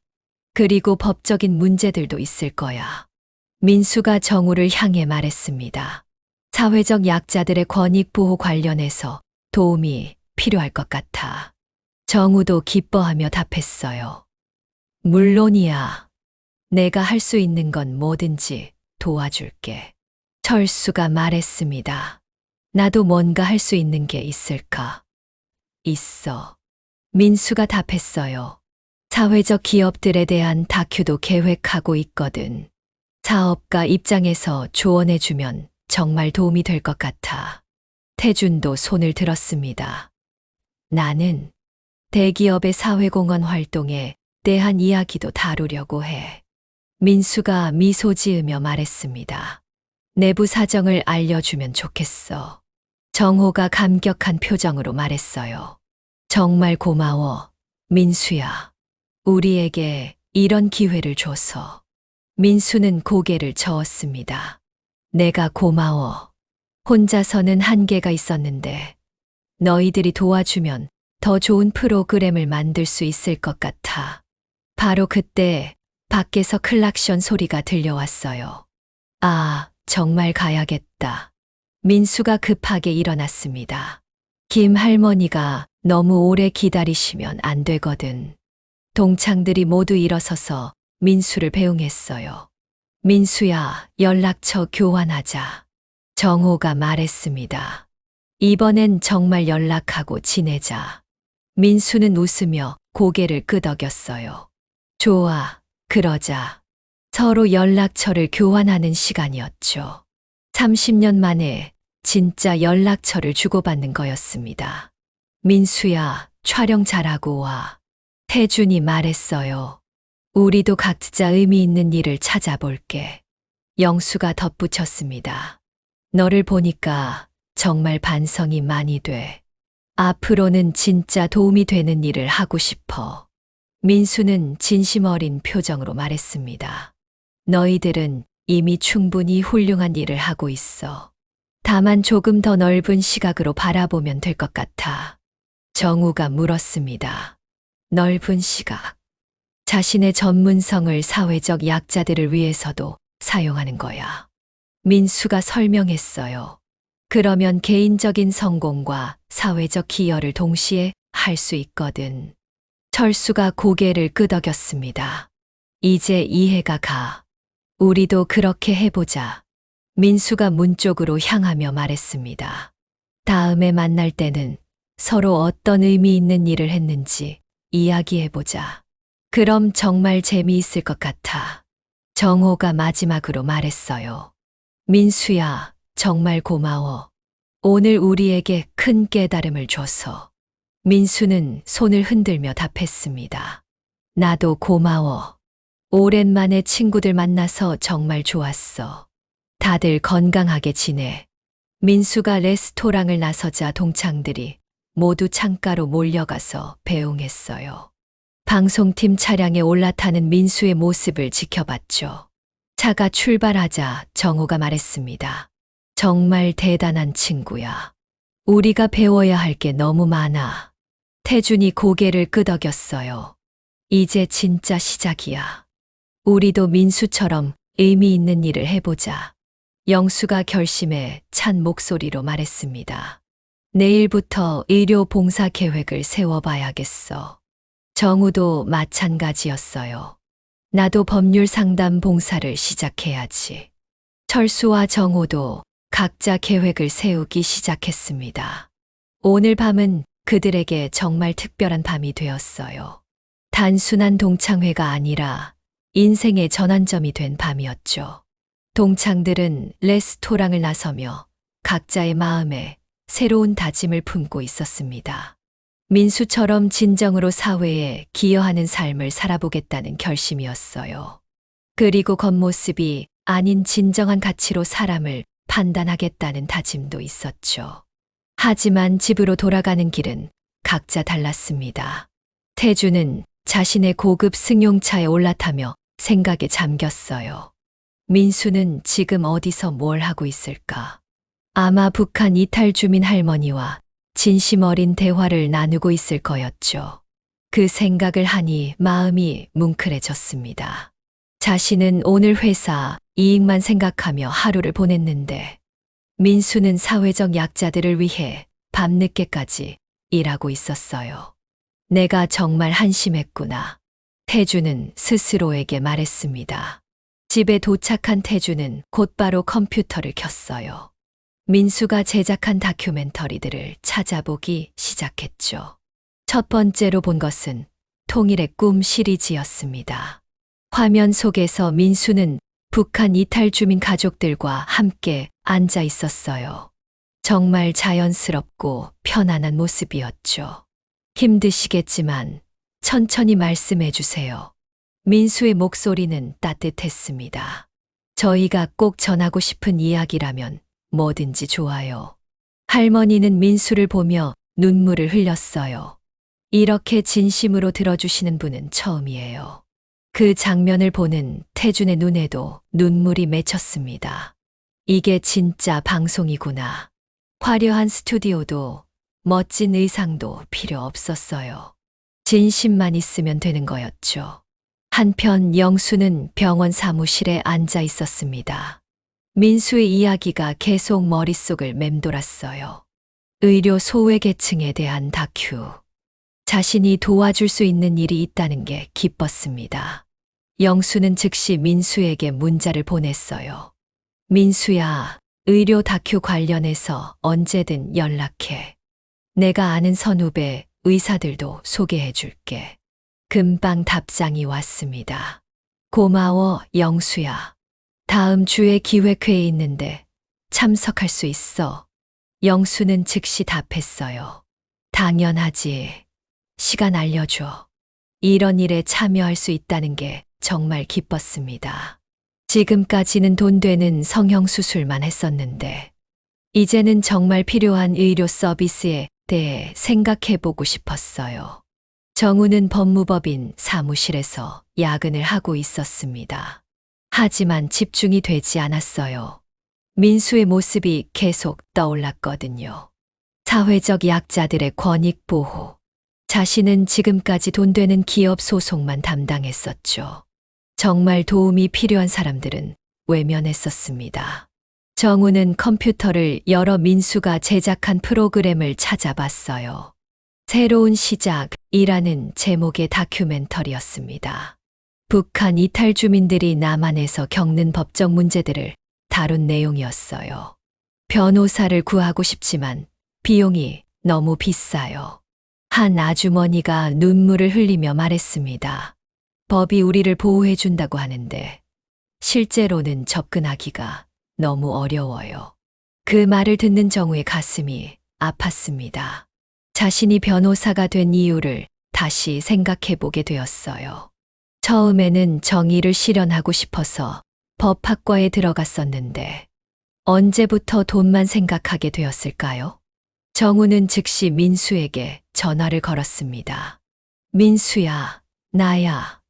A: 그리고 법적인 문제들도 있을 거야. 민수가 정우를 향해 말했습니다. 사회적 약자들의 권익 보호 관련해서 도움이 필요할 것 같아. 정우도 기뻐하며 답했어요. 물론이야. 내가 할 수 있는 건 뭐든지 도와줄게. 철수가 말했습니다. 나도 뭔가 할 수 있는 게 있을까? 있어. 민수가 답했어요. 사회적 기업들에 대한 다큐도 계획하고 있거든. 사업가 입장에서 조언해주면 정말 도움이 될 것 같아. 태준도 손을 들었습니다. 나는 대기업의 사회공헌 활동에 대한 이야기도 다루려고 해. 민수가 미소 지으며 말했습니다. 내부 사정을 알려주면 좋겠어. 정호가 감격한 표정으로 말했어요. 정말 고마워, 민수야. 우리에게 이런 기회를 줘서. 민수는 고개를 저었습니다. 내가 고마워. 혼자서는 한계가 있었는데 너희들이 도와주면 더 좋은 프로그램을 만들 수 있을 것 같아. 바로 그때 밖에서 클락션 소리가 들려왔어요. 아, 정말 가야겠다. 민수가 급하게 일어났습니다. 김 할머니가 너무 오래 기다리시면 안 되거든. 동창들이 모두 일어서서 민수를 배웅했어요. 민수야, 연락처 교환하자. 정호가 말했습니다. 이번엔 정말 연락하고 지내자. 민수는 웃으며 고개를 끄덕였어요. 좋아, 그러자. 서로 연락처를 교환하는 시간이었죠. 30년 만에 진짜 연락처를 주고받는 거였습니다. 민수야, 촬영 잘하고 와. 태준이 말했어요. 우리도 각자 의미 있는 일을 찾아볼게. 영수가 덧붙였습니다. 너를 보니까 정말 반성이 많이 돼. 앞으로는 진짜 도움이 되는 일을 하고 싶어. 민수는 진심 어린 표정으로 말했습니다. 너희들은 이미 충분히 훌륭한 일을 하고 있어. 다만 조금 더 넓은 시각으로 바라보면 될 것 같아. 정우가 물었습니다. 넓은 시각. 자신의 전문성을 사회적 약자들을 위해서도 사용하는 거야. 민수가 설명했어요. 그러면 개인적인 성공과 사회적 기여를 동시에 할 수 있거든. 철수가 고개를 끄덕였습니다. 이제 이해가 가. 우리도 그렇게 해보자. 민수가 문 쪽으로 향하며 말했습니다. 다음에 만날 때는 서로 어떤 의미 있는 일을 했는지 이야기해보자. 그럼 정말 재미있을 것 같아. 정호가 마지막으로 말했어요. 민수야, 정말 고마워. 오늘 우리에게 큰 깨달음을 줘서. 민수는 손을 흔들며 답했습니다. 나도 고마워. 오랜만에 친구들 만나서 정말 좋았어. 다들 건강하게 지내. 민수가 레스토랑을 나서자 동창들이 모두 창가로 몰려가서 배웅했어요. 방송팀 차량에 올라타는 민수의 모습을 지켜봤죠. 차가 출발하자 정호가 말했습니다. 정말 대단한 친구야. 우리가 배워야 할 게 너무 많아. 태준이 고개를 끄덕였어요. 이제 진짜 시작이야. 우리도 민수처럼 의미 있는 일을 해보자. 영수가 결심에 찬 목소리로 말했습니다. 내일부터 의료 봉사 계획을 세워봐야겠어. 정우도 마찬가지였어요. 나도 법률 상담 봉사를 시작해야지. 철수와 정호도 각자 계획을 세우기 시작했습니다. 오늘 밤은 그들에게 정말 특별한 밤이 되었어요. 단순한 동창회가 아니라 인생의 전환점이 된 밤이었죠. 동창들은 레스토랑을 나서며 각자의 마음에 새로운 다짐을 품고 있었습니다. 민수처럼 진정으로 사회에 기여하는 삶을 살아보겠다는 결심이었어요. 그리고 겉모습이 아닌 진정한 가치로 사람을 판단하겠다는 다짐도 있었죠. 하지만 집으로 돌아가는 길은 각자 달랐습니다. 태주는 자신의 고급 승용차에 올라타며 생각에 잠겼어요. 민수는 지금 어디서 뭘 하고 있을까? 아마 북한 이탈 주민 할머니와 진심 어린 대화를 나누고 있을 거였죠. 그 생각을 하니 마음이 뭉클해졌습니다. 자신은 오늘 회사 이익만 생각하며 하루를 보냈는데 민수는 사회적 약자들을 위해 밤늦게까지 일하고 있었어요. 내가 정말 한심했구나. 태주는 스스로에게 말했습니다. 집에 도착한 태주는 곧바로 컴퓨터를 켰어요. 민수가 제작한 다큐멘터리들을 찾아보기 시작했죠. 첫 번째로 본 것은 통일의 꿈 시리즈였습니다. 화면 속에서 민수는 북한 이탈 주민 가족들과 함께 앉아 있었어요. 정말 자연스럽고 편안한 모습이었죠. 힘드시겠지만 천천히 말씀해 주세요. 민수의 목소리는 따뜻했습니다. 저희가 꼭 전하고 싶은 이야기라면 뭐든지 좋아요. 할머니는 민수를 보며 눈물을 흘렸어요. 이렇게 진심으로 들어주시는 분은 처음이에요. 그 장면을 보는 태준의 눈에도 눈물이 맺혔습니다. 이게 진짜 방송이구나. 화려한 스튜디오도 멋진 의상도 필요 없었어요. 진심만 있으면 되는 거였죠. 한편 영수는 병원 사무실에 앉아 있었습니다. 민수의 이야기가 계속 머릿속을 맴돌았어요. 의료 소외계층에 대한 다큐. 자신이 도와줄 수 있는 일이 있다는 게 기뻤습니다. 영수는 즉시 민수에게 문자를 보냈어요. 민수야, 의료 다큐 관련해서 언제든 연락해. 내가 아는 선후배 의사들도 소개해 줄게. 금방 답장이 왔습니다. 고마워, 영수야. 다음 주에 기획회에 있는데 참석할 수 있어. 영수는 즉시 답했어요. 당연하지. 시간 알려줘. 이런 일에 참여할 수 있다는 게 정말 기뻤습니다. 지금까지는 돈 되는 성형수술만 했었는데, 이제는 정말 필요한 의료 서비스에 대해 생각해보고 싶었어요. 정우는 법무법인 사무실에서 야근을 하고 있었습니다. 하지만 집중이 되지 않았어요. 민수의 모습이 계속 떠올랐거든요. 사회적 약자들의 권익 보호. 자신은 지금까지 돈 되는 기업 소송만 담당했었죠. 정말 도움이 필요한 사람들은 외면했었습니다. 정우는 컴퓨터를 열어 민수가 제작한 프로그램을 찾아봤어요. 새로운 시작이라는 제목의 다큐멘터리였습니다. 북한 이탈 주민들이 남한에서 겪는 법적 문제들을 다룬 내용이었어요. 변호사를 구하고 싶지만 비용이 너무 비싸요. 한 아주머니가 눈물을 흘리며 말했습니다. 법이 우리를 보호해준다고 하는데 실제로는 접근하기가 너무 어려워요. 그 말을 듣는 정우의 가슴이 아팠습니다. 자신이 변호사가 된 이유를 다시 생각해 보게 되었어요. 처음에는 정의를 실현하고 싶어서 법학과에 들어갔었는데 언제부터 돈만 생각하게 되었을까요? 정우는 즉시 민수에게 전화를 걸었습니다. 민수야, 나야.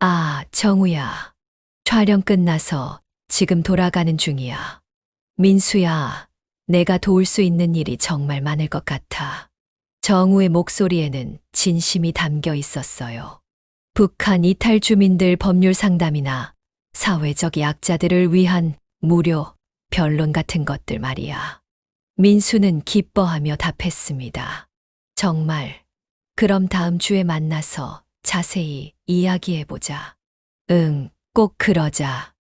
A: 아, 정우야. 촬영 끝나서 지금 돌아가는 중이야. 민수야, 내가 도울 수 있는 일이 정말 많을 것 같아. 정우의 목소리에는 진심이 담겨 있었어요. 북한 이탈 주민들 법률 상담이나 사회적 약자들을 위한 무료 변론 같은 것들 말이야. 민수는 기뻐하며 답했습니다. 정말. 그럼 다음 주에 만나서 자세히 이야기해보자. 응, 꼭 그러자.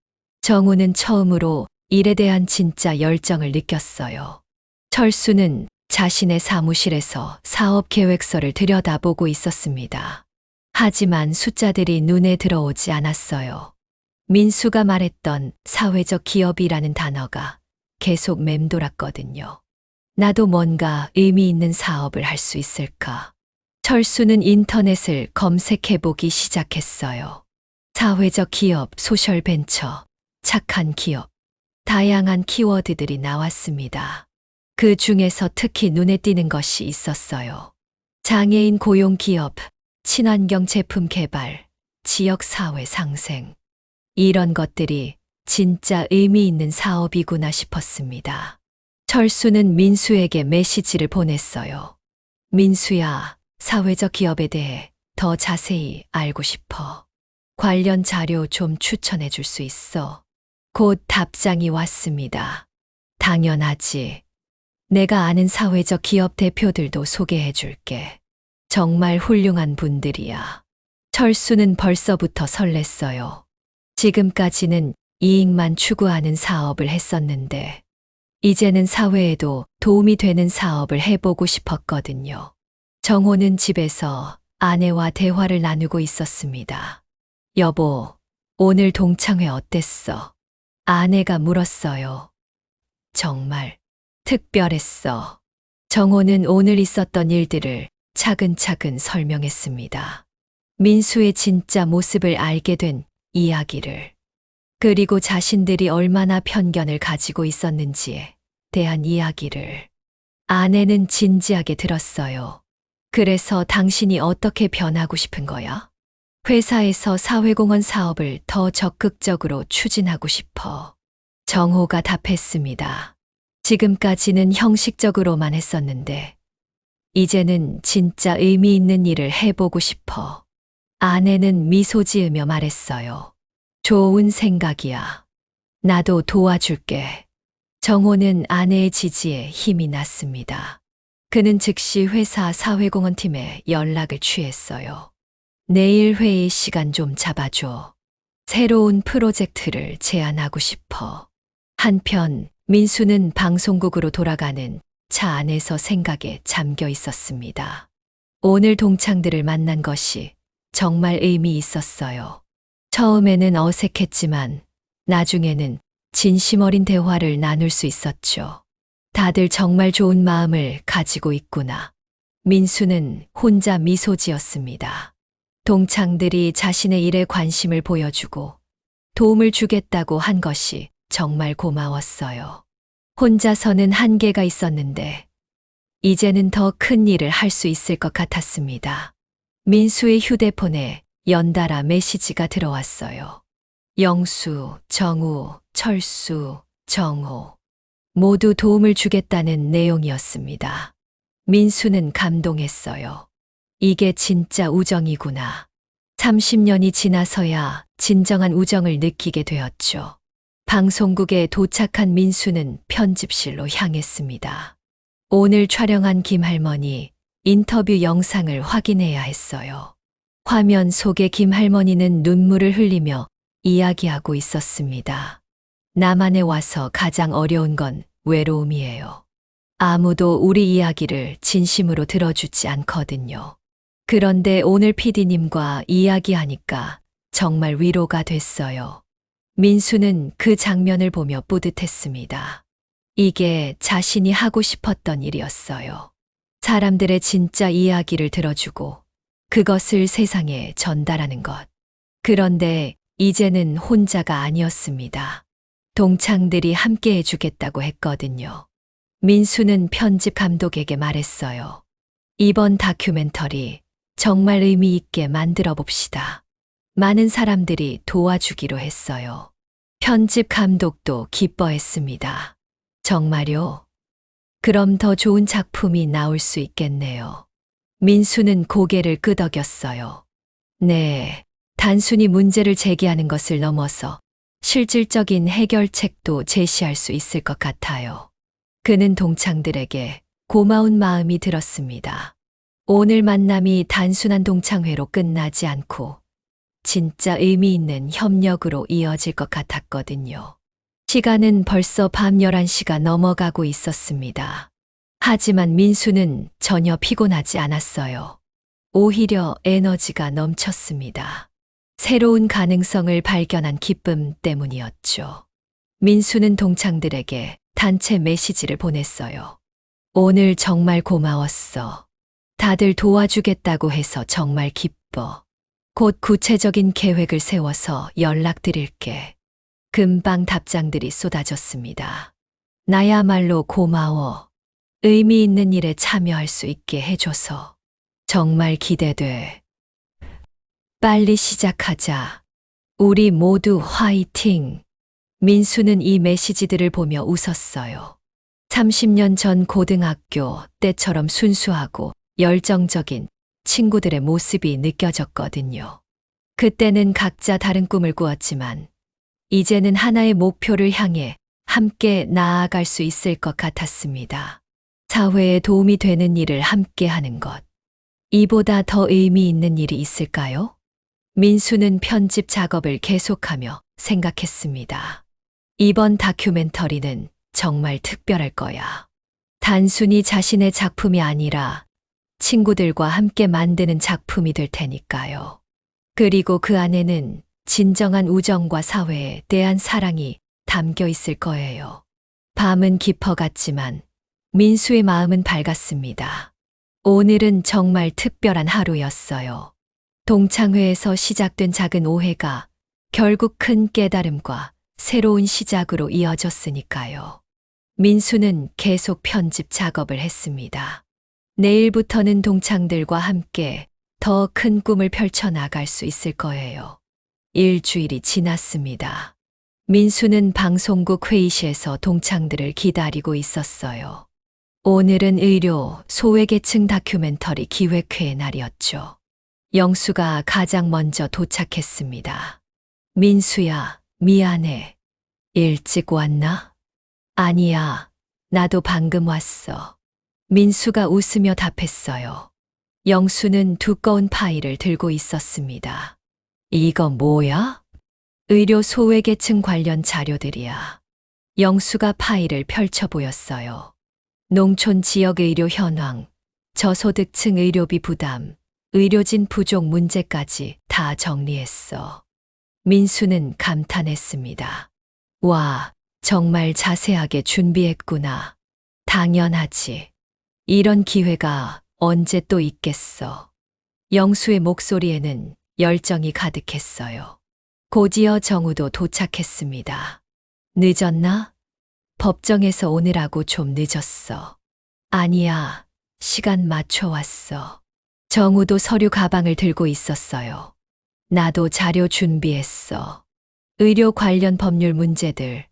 A: 정우는 처음으로 일에 대한 진짜 열정을 느꼈어요. 철수는 자신의 사무실에서 사업 계획서를 들여다보고 있었습니다. 하지만 숫자들이 눈에 들어오지 않았어요. 민수가 말했던 사회적 기업이라는 단어가 계속 맴돌았거든요. 나도 뭔가 의미 있는 사업을 할 수 있을까? 철수는 인터넷을 검색해보기 시작했어요. 사회적 기업, 소셜 벤처, 착한 기업, 다양한 키워드들이 나왔습니다. 그 중에서 특히 눈에 띄는 것이 있었어요. 장애인 고용 기업, 친환경 제품 개발, 지역 사회 상생. 이런 것들이 진짜 의미 있는 사업이구나 싶었습니다. 철수는 민수에게 메시지를 보냈어요. 민수야, 사회적 기업에 대해 더 자세히 알고 싶어. 관련 자료 좀 추천해 줄 수 있어. 곧 답장이 왔습니다. 당연하지. 내가 아는 사회적 기업 대표들도 소개해 줄게. 정말 훌륭한 분들이야. 철수는 벌써부터 설렜어요. 지금까지는 이익만 추구하는 사업을 했었는데, 이제는 사회에도 도움이 되는 사업을 해보고 싶었거든요. 정호는 집에서 아내와 대화를 나누고 있었습니다. 여보, 오늘 동창회 어땠어? 아내가 물었어요. 정말 특별했어. 정호는 오늘 있었던 일들을 차근차근 설명했습니다. 민수의 진짜 모습을 알게 된 이야기를, 그리고 자신들이 얼마나 편견을 가지고 있었는지에 대한 이야기를. 아내는 진지하게 들었어요. 그래서 당신이 어떻게 변하고 싶은 거야? 회사에서 사회공헌 사업을 더 적극적으로 추진하고 싶어. 정호가 답했습니다. 지금까지는 형식적으로만 했었는데, 이제는 진짜 의미 있는 일을 해보고 싶어. 아내는 미소 지으며 말했어요. 좋은 생각이야. 나도 도와줄게. 정호는 아내의 지지에 힘이 났습니다. 그는 즉시 회사 사회공헌팀에 연락을 취했어요. 내일 회의 시간 좀 잡아줘. 새로운 프로젝트를 제안하고 싶어. 한편 민수는 방송국으로 돌아가는 차 안에서 생각에 잠겨 있었습니다. 오늘 동창들을 만난 것이 정말 의미 있었어요. 처음에는 어색했지만 나중에는 진심 어린 대화를 나눌 수 있었죠. 다들 정말 좋은 마음을 가지고 있구나. 민수는 혼자 미소 지었습니다. 동창들이 자신의 일에 관심을 보여주고 도움을 주겠다고 한 것이 정말 고마웠어요. 혼자서는 한계가 있었는데 이제는 더 큰 일을 할 수 있을 것 같았습니다. 민수의 휴대폰에 연달아 메시지가 들어왔어요. 영수, 정우, 철수, 정호. 모두 도움을 주겠다는 내용이었습니다. 민수는 감동했어요. 이게 진짜 우정이구나. 30년이 지나서야 진정한 우정을 느끼게 되었죠. 방송국에 도착한 민수는 편집실로 향했습니다. 오늘 촬영한 김할머니 인터뷰 영상을 확인해야 했어요. 화면 속의 김할머니는 눈물을 흘리며 이야기하고 있었습니다. 나만에 와서 가장 어려운 건 외로움이에요. 아무도 우리 이야기를 진심으로 들어주지 않거든요. 그런데 오늘 PD님과 이야기하니까 정말 위로가 됐어요. 민수는 그 장면을 보며 뿌듯했습니다. 이게 자신이 하고 싶었던 일이었어요. 사람들의 진짜 이야기를 들어주고 그것을 세상에 전달하는 것. 그런데 이제는 혼자가 아니었습니다. 동창들이 함께 해주겠다고 했거든요. 민수는 편집 감독에게 말했어요. 이번 다큐멘터리 정말 의미 있게 만들어 봅시다. 많은 사람들이 도와주기로 했어요. 편집 감독도 기뻐했습니다. 정말요? 그럼 더 좋은 작품이 나올 수 있겠네요. 민수는 고개를 끄덕였어요. 네, 단순히 문제를 제기하는 것을 넘어서 실질적인 해결책도 제시할 수 있을 것 같아요. 그는 동창들에게 고마운 마음이 들었습니다. 오늘 만남이 단순한 동창회로 끝나지 않고 진짜 의미 있는 협력으로 이어질 것 같았거든요. 시간은 벌써 밤 11시가 넘어가고 있었습니다. 하지만 민수는 전혀 피곤하지 않았어요. 오히려 에너지가 넘쳤습니다. 새로운 가능성을 발견한 기쁨 때문이었죠. 민수는 동창들에게 단체 메시지를 보냈어요. 오늘 정말 고마웠어. 다들 도와주겠다고 해서 정말 기뻐. 곧 구체적인 계획을 세워서 연락드릴게. 금방 답장들이 쏟아졌습니다. 나야말로 고마워. 의미 있는 일에 참여할 수 있게 해줘서 정말 기대돼. 빨리 시작하자. 우리 모두 화이팅! 민수는 이 메시지들을 보며 웃었어요. 30년 전 고등학교 때처럼 순수하고 열정적인 친구들의 모습이 느껴졌거든요. 그때는 각자 다른 꿈을 꾸었지만 이제는 하나의 목표를 향해 함께 나아갈 수 있을 것 같았습니다. 사회에 도움이 되는 일을 함께 하는 것. 이보다 더 의미 있는 일이 있을까요? 민수는 편집 작업을 계속하며 생각했습니다. 이번 다큐멘터리는 정말 특별할 거야. 단순히 자신의 작품이 아니라 친구들과 함께 만드는 작품이 될 테니까요. 그리고 그 안에는 진정한 우정과 사회에 대한 사랑이 담겨 있을 거예요. 밤은 깊어갔지만 민수의 마음은 밝았습니다. 오늘은 정말 특별한 하루였어요. 동창회에서 시작된 작은 오해가 결국 큰 깨달음과 새로운 시작으로 이어졌으니까요. 민수는 계속 편집 작업을 했습니다. 내일부터는 동창들과 함께 더 큰 꿈을 펼쳐나갈 수 있을 거예요. 일주일이 지났습니다. 민수는 방송국 회의실에서 동창들을 기다리고 있었어요. 오늘은 의료 소외계층 다큐멘터리 기획회의 날이었죠. 영수가 가장 먼저 도착했습니다. 민수야, 미안해. 일찍 왔나? 아니야, 나도 방금 왔어. 민수가 웃으며 답했어요. 영수는 두꺼운 파일을 들고 있었습니다. 이거 뭐야? 의료 소외계층 관련 자료들이야. 영수가 파일을 펼쳐 보였어요. 농촌 지역 의료 현황, 저소득층 의료비 부담, 의료진 부족 문제까지 다 정리했어. 민수는 감탄했습니다. 와, 정말 자세하게 준비했구나. 당연하지. 이런 기회가 언제 또 있겠어. 영수의 목소리에는 열정이 가득했어요. 곧이어 정우도 도착했습니다. 늦었나? 법정에서 오느라고 좀 늦었어. 아니야, 시간 맞춰 왔어. 정우도 서류 가방을 들고 있었어요. 나도 자료 준비했어. 의료 관련 법률 문제들,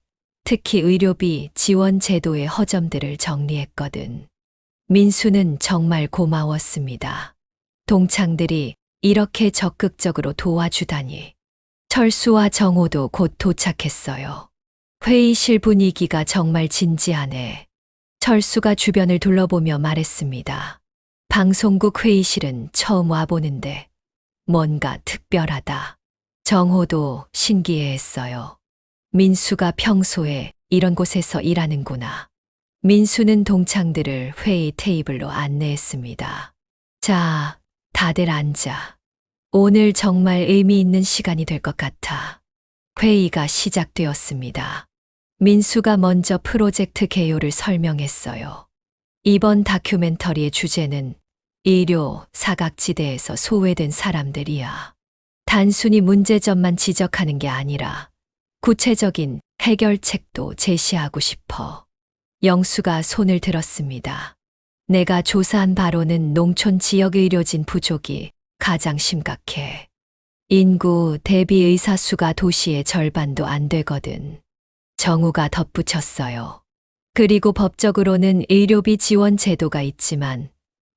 A: 특히 의료비 지원 제도의 허점들을 정리했거든. 민수는 정말 고마웠습니다. 동창들이 이렇게 적극적으로 도와주다니. 철수와 정호도 곧 도착했어요. 회의실 분위기가 정말 진지하네. 철수가 주변을 둘러보며 말했습니다. 방송국 회의실은 처음 와보는데 뭔가 특별하다. 정호도 신기해했어요. 민수가 평소에 이런 곳에서 일하는구나. 민수는 동창들을 회의 테이블로 안내했습니다. 자, 다들 앉아. 오늘 정말 의미 있는 시간이 될 것 같아. 회의가 시작되었습니다. 민수가 먼저 프로젝트 개요를 설명했어요. 이번 다큐멘터리의 주제는 의료 사각지대에서 소외된 사람들이야. 단순히 문제점만 지적하는 게 아니라 구체적인 해결책도 제시하고 싶어. 영수가 손을 들었습니다. 내가 조사한 바로는 농촌 지역 의료진 부족이 가장 심각해. 인구 대비 의사 수가 도시의 절반도 안 되거든. 정우가 덧붙였어요. 그리고 법적으로는 의료비 지원 제도가 있지만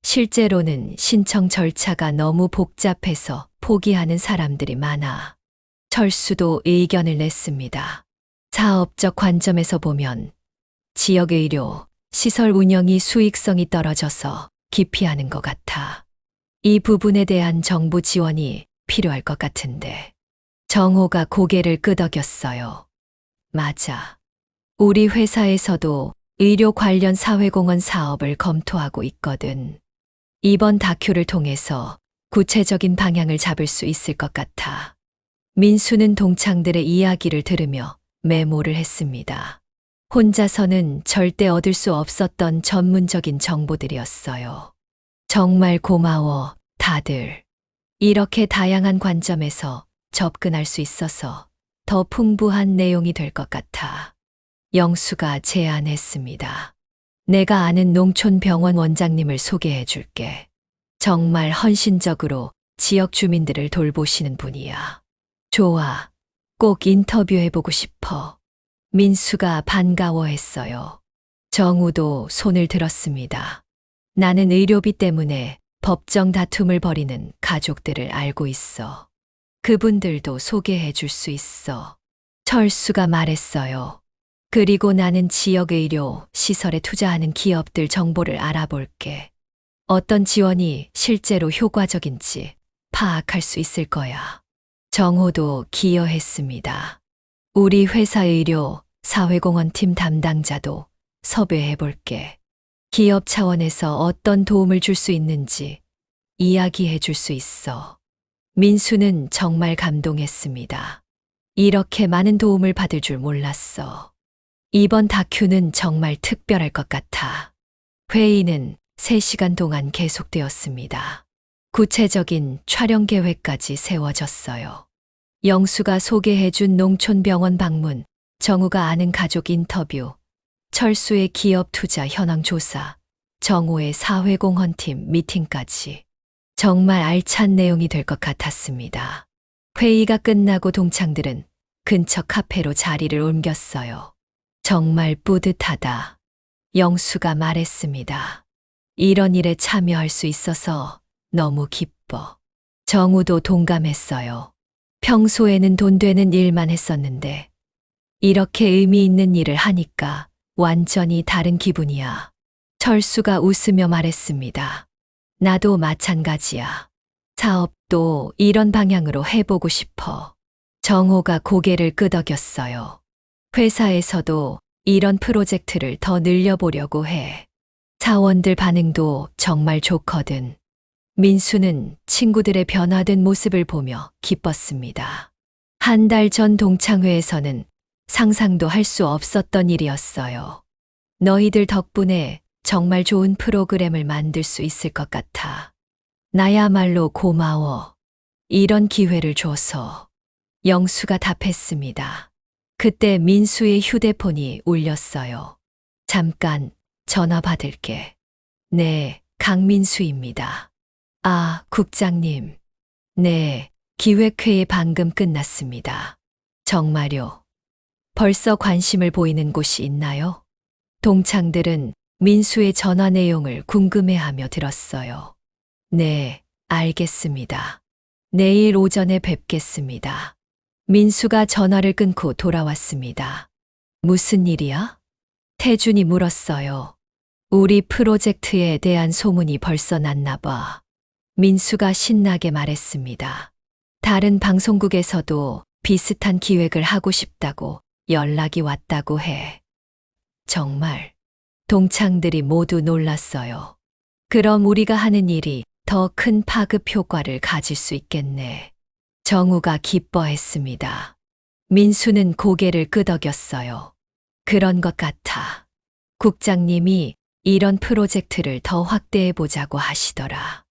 A: 실제로는 신청 절차가 너무 복잡해서 포기하는 사람들이 많아. 철수도 의견을 냈습니다. 사업적 관점에서 보면 지역의료 시설 운영이 수익성이 떨어져서 기피하는 것 같아. 이 부분에 대한 정부 지원이 필요할 것 같은데. 정호가 고개를 끄덕였어요. 맞아. 우리 회사에서도 의료 관련 사회공헌 사업을 검토하고 있거든. 이번 다큐를 통해서 구체적인 방향을 잡을 수 있을 것 같아. 민수는 동창들의 이야기를 들으며 메모를 했습니다. 혼자서는 절대 얻을 수 없었던 전문적인 정보들이었어요. 정말 고마워, 다들. 이렇게 다양한 관점에서 접근할 수 있어서 더 풍부한 내용이 될 것 같아. 영수가 제안했습니다. 내가 아는 농촌병원 원장님을 소개해 줄게. 정말 헌신적으로 지역 주민들을 돌보시는 분이야. 좋아. 꼭 인터뷰해보고 싶어. 민수가 반가워했어요. 정우도 손을 들었습니다. 나는 의료비 때문에 법정 다툼을 벌이는 가족들을 알고 있어. 그분들도 소개해 줄 수 있어. 철수가 말했어요. 그리고 나는 지역 의료 시설에 투자하는 기업들 정보를 알아볼게. 어떤 지원이 실제로 효과적인지 파악할 수 있을 거야. 정호도 기여했습니다. 우리 회사 의료 사회공헌팀 담당자도 섭외해 볼게. 기업 차원에서 어떤 도움을 줄 수 있는지 이야기해 줄 수 있어. 민수는 정말 감동했습니다. 이렇게 많은 도움을 받을 줄 몰랐어. 이번 다큐는 정말 특별할 것 같아. 회의는 3시간 동안 계속되었습니다. 구체적인 촬영 계획까지 세워졌어요. 영수가 소개해준 농촌병원 방문, 정우가 아는 가족 인터뷰, 철수의 기업 투자 현황 조사, 정호의 사회공헌팀 미팅까지. 정말 알찬 내용이 될 것 같았습니다. 회의가 끝나고 동창들은 근처 카페로 자리를 옮겼어요. 정말 뿌듯하다. 영수가 말했습니다. 이런 일에 참여할 수 있어서 너무 기뻐. 정우도 동감했어요. 평소에는 돈 되는 일만 했었는데 이렇게 의미 있는 일을 하니까 완전히 다른 기분이야. 철수가 웃으며 말했습니다. 나도 마찬가지야. 사업도 이런 방향으로 해보고 싶어. 정호가 고개를 끄덕였어요. 회사에서도 이런 프로젝트를 더 늘려보려고 해. 사원들 반응도 정말 좋거든. 민수는 친구들의 변화된 모습을 보며 기뻤습니다. 한 달 전 동창회에서는 상상도 할 수 없었던 일이었어요. 너희들 덕분에 정말 좋은 프로그램을 만들 수 있을 것 같아. 나야말로 고마워. 이런 기회를 줘서. 영수가 답했습니다. 그때 민수의 휴대폰이 울렸어요. 잠깐 전화 받을게. 네, 강민수입니다. 아, 국장님. 네, 기획회의 방금 끝났습니다. 정말요? 벌써 관심을 보이는 곳이 있나요? 동창들은 민수의 전화 내용을 궁금해하며 들었어요. 네, 알겠습니다. 내일 오전에 뵙겠습니다. 민수가 전화를 끊고 돌아왔습니다. 무슨 일이야? 태준이 물었어요. 우리 프로젝트에 대한 소문이 벌써 났나 봐. 민수가 신나게 말했습니다. 다른 방송국에서도 비슷한 기획을 하고 싶다고 연락이 왔다고 해. 정말. 동창들이 모두 놀랐어요. 그럼 우리가 하는 일이 더 큰 파급 효과를 가질 수 있겠네. 정우가 기뻐했습니다. 민수는 고개를 끄덕였어요. 그런 것 같아. 국장님이 이런 프로젝트를 더 확대해 보자고 하시더라.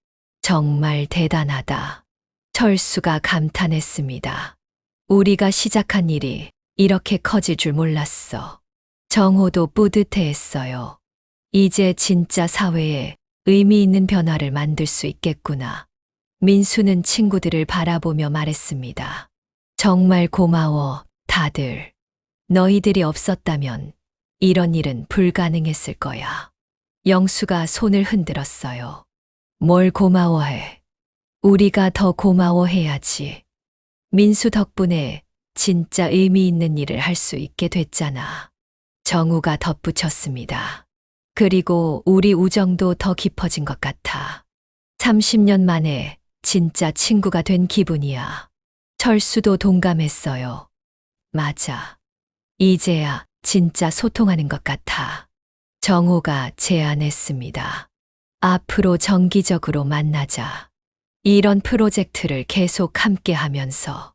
A: 정말 대단하다. 철수가 감탄했습니다. 우리가 시작한 일이 이렇게 커질 줄 몰랐어. 정호도 뿌듯해했어요. 이제 진짜 사회에 의미 있는 변화를 만들 수 있겠구나. 민수는 친구들을 바라보며 말했습니다. 정말 고마워, 다들. 너희들이 없었다면 이런 일은 불가능했을 거야. 영수가 손을 흔들었어요. 뭘 고마워해. 우리가 더 고마워해야지. 민수 덕분에 진짜 의미 있는 일을 할 수 있게 됐잖아. 정우가 덧붙였습니다. 그리고 우리 우정도 더 깊어진 것 같아. 30년 만에 진짜 친구가 된 기분이야. 철수도 동감했어요. 맞아. 이제야 진짜 소통하는 것 같아. 정호가 제안했습니다. 앞으로 정기적으로 만나자. 이런 프로젝트를 계속 함께 하면서.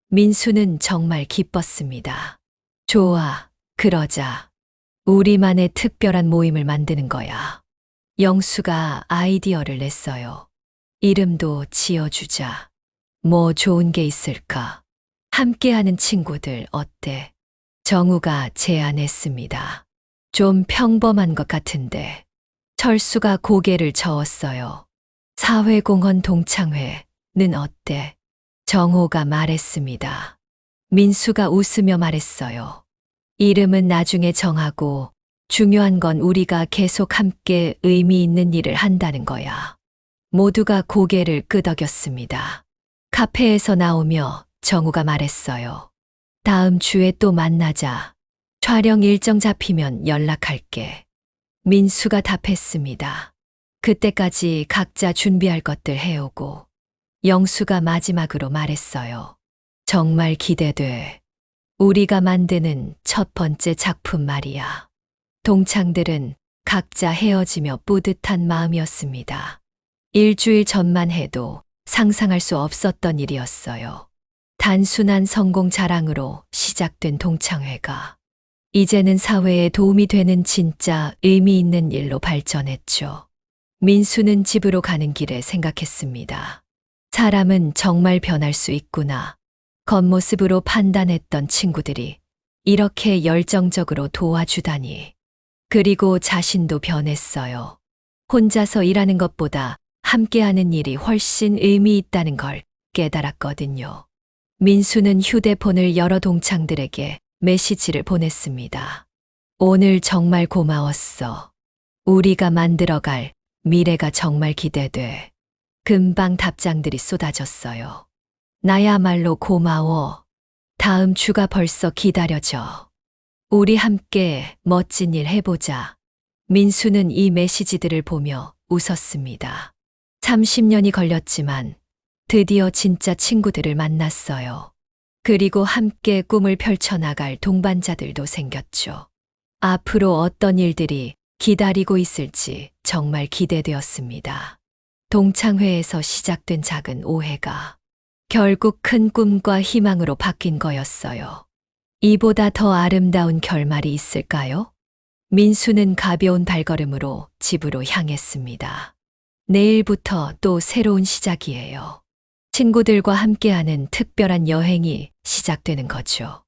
A: 민수는 정말 기뻤습니다. 좋아, 그러자. 우리만의 특별한 모임을 만드는 거야. 영수가 아이디어를 냈어요. 이름도 지어주자. 뭐 좋은 게 있을까? 함께하는 친구들 어때? 정우가 제안했습니다. 좀 평범한 것 같은데. 철수가 고개를 저었어요. 사회공헌 동창회는 어때? 정호가 말했습니다. 민수가 웃으며 말했어요. 이름은 나중에 정하고 중요한 건 우리가 계속 함께 의미 있는 일을 한다는 거야. 모두가 고개를 끄덕였습니다. 카페에서 나오며 정우가 말했어요. 다음 주에 또 만나자. 촬영 일정 잡히면 연락할게. 민수가 답했습니다. 그때까지 각자 준비할 것들 해오고. 영수가 마지막으로 말했어요. 정말 기대돼. 우리가 만드는 첫 번째 작품 말이야. 동창들은 각자 헤어지며 뿌듯한 마음이었습니다. 일주일 전만 해도 상상할 수 없었던 일이었어요. 단순한 성공 자랑으로 시작된 동창회가 이제는 사회에 도움이 되는 진짜 의미 있는 일로 발전했죠. 민수는 집으로 가는 길에 생각했습니다. 사람은 정말 변할 수 있구나. 겉모습으로 판단했던 친구들이 이렇게 열정적으로 도와주다니. 그리고 자신도 변했어요. 혼자서 일하는 것보다 함께하는 일이 훨씬 의미 있다는 걸 깨달았거든요. 민수는 휴대폰을 여러 동창들에게 메시지를 보냈습니다. 오늘 정말 고마웠어. 우리가 만들어갈 미래가 정말 기대돼. 금방 답장들이 쏟아졌어요. 나야말로 고마워. 다음 주가 벌써 기다려져. 우리 함께 멋진 일 해보자. 민수는 이 메시지들을 보며 웃었습니다. 30년이 걸렸지만 드디어 진짜 친구들을 만났어요. 그리고 함께 꿈을 펼쳐나갈 동반자들도 생겼죠. 앞으로 어떤 일들이 기다리고 있을지 정말 기대되었습니다. 동창회에서 시작된 작은 오해가 결국 큰 꿈과 희망으로 바뀐 거였어요. 이보다 더 아름다운 결말이 있을까요? 민수는 가벼운 발걸음으로 집으로 향했습니다. 내일부터 또 새로운 시작이에요. 친구들과 함께하는 특별한 여행이 시작되는 거죠.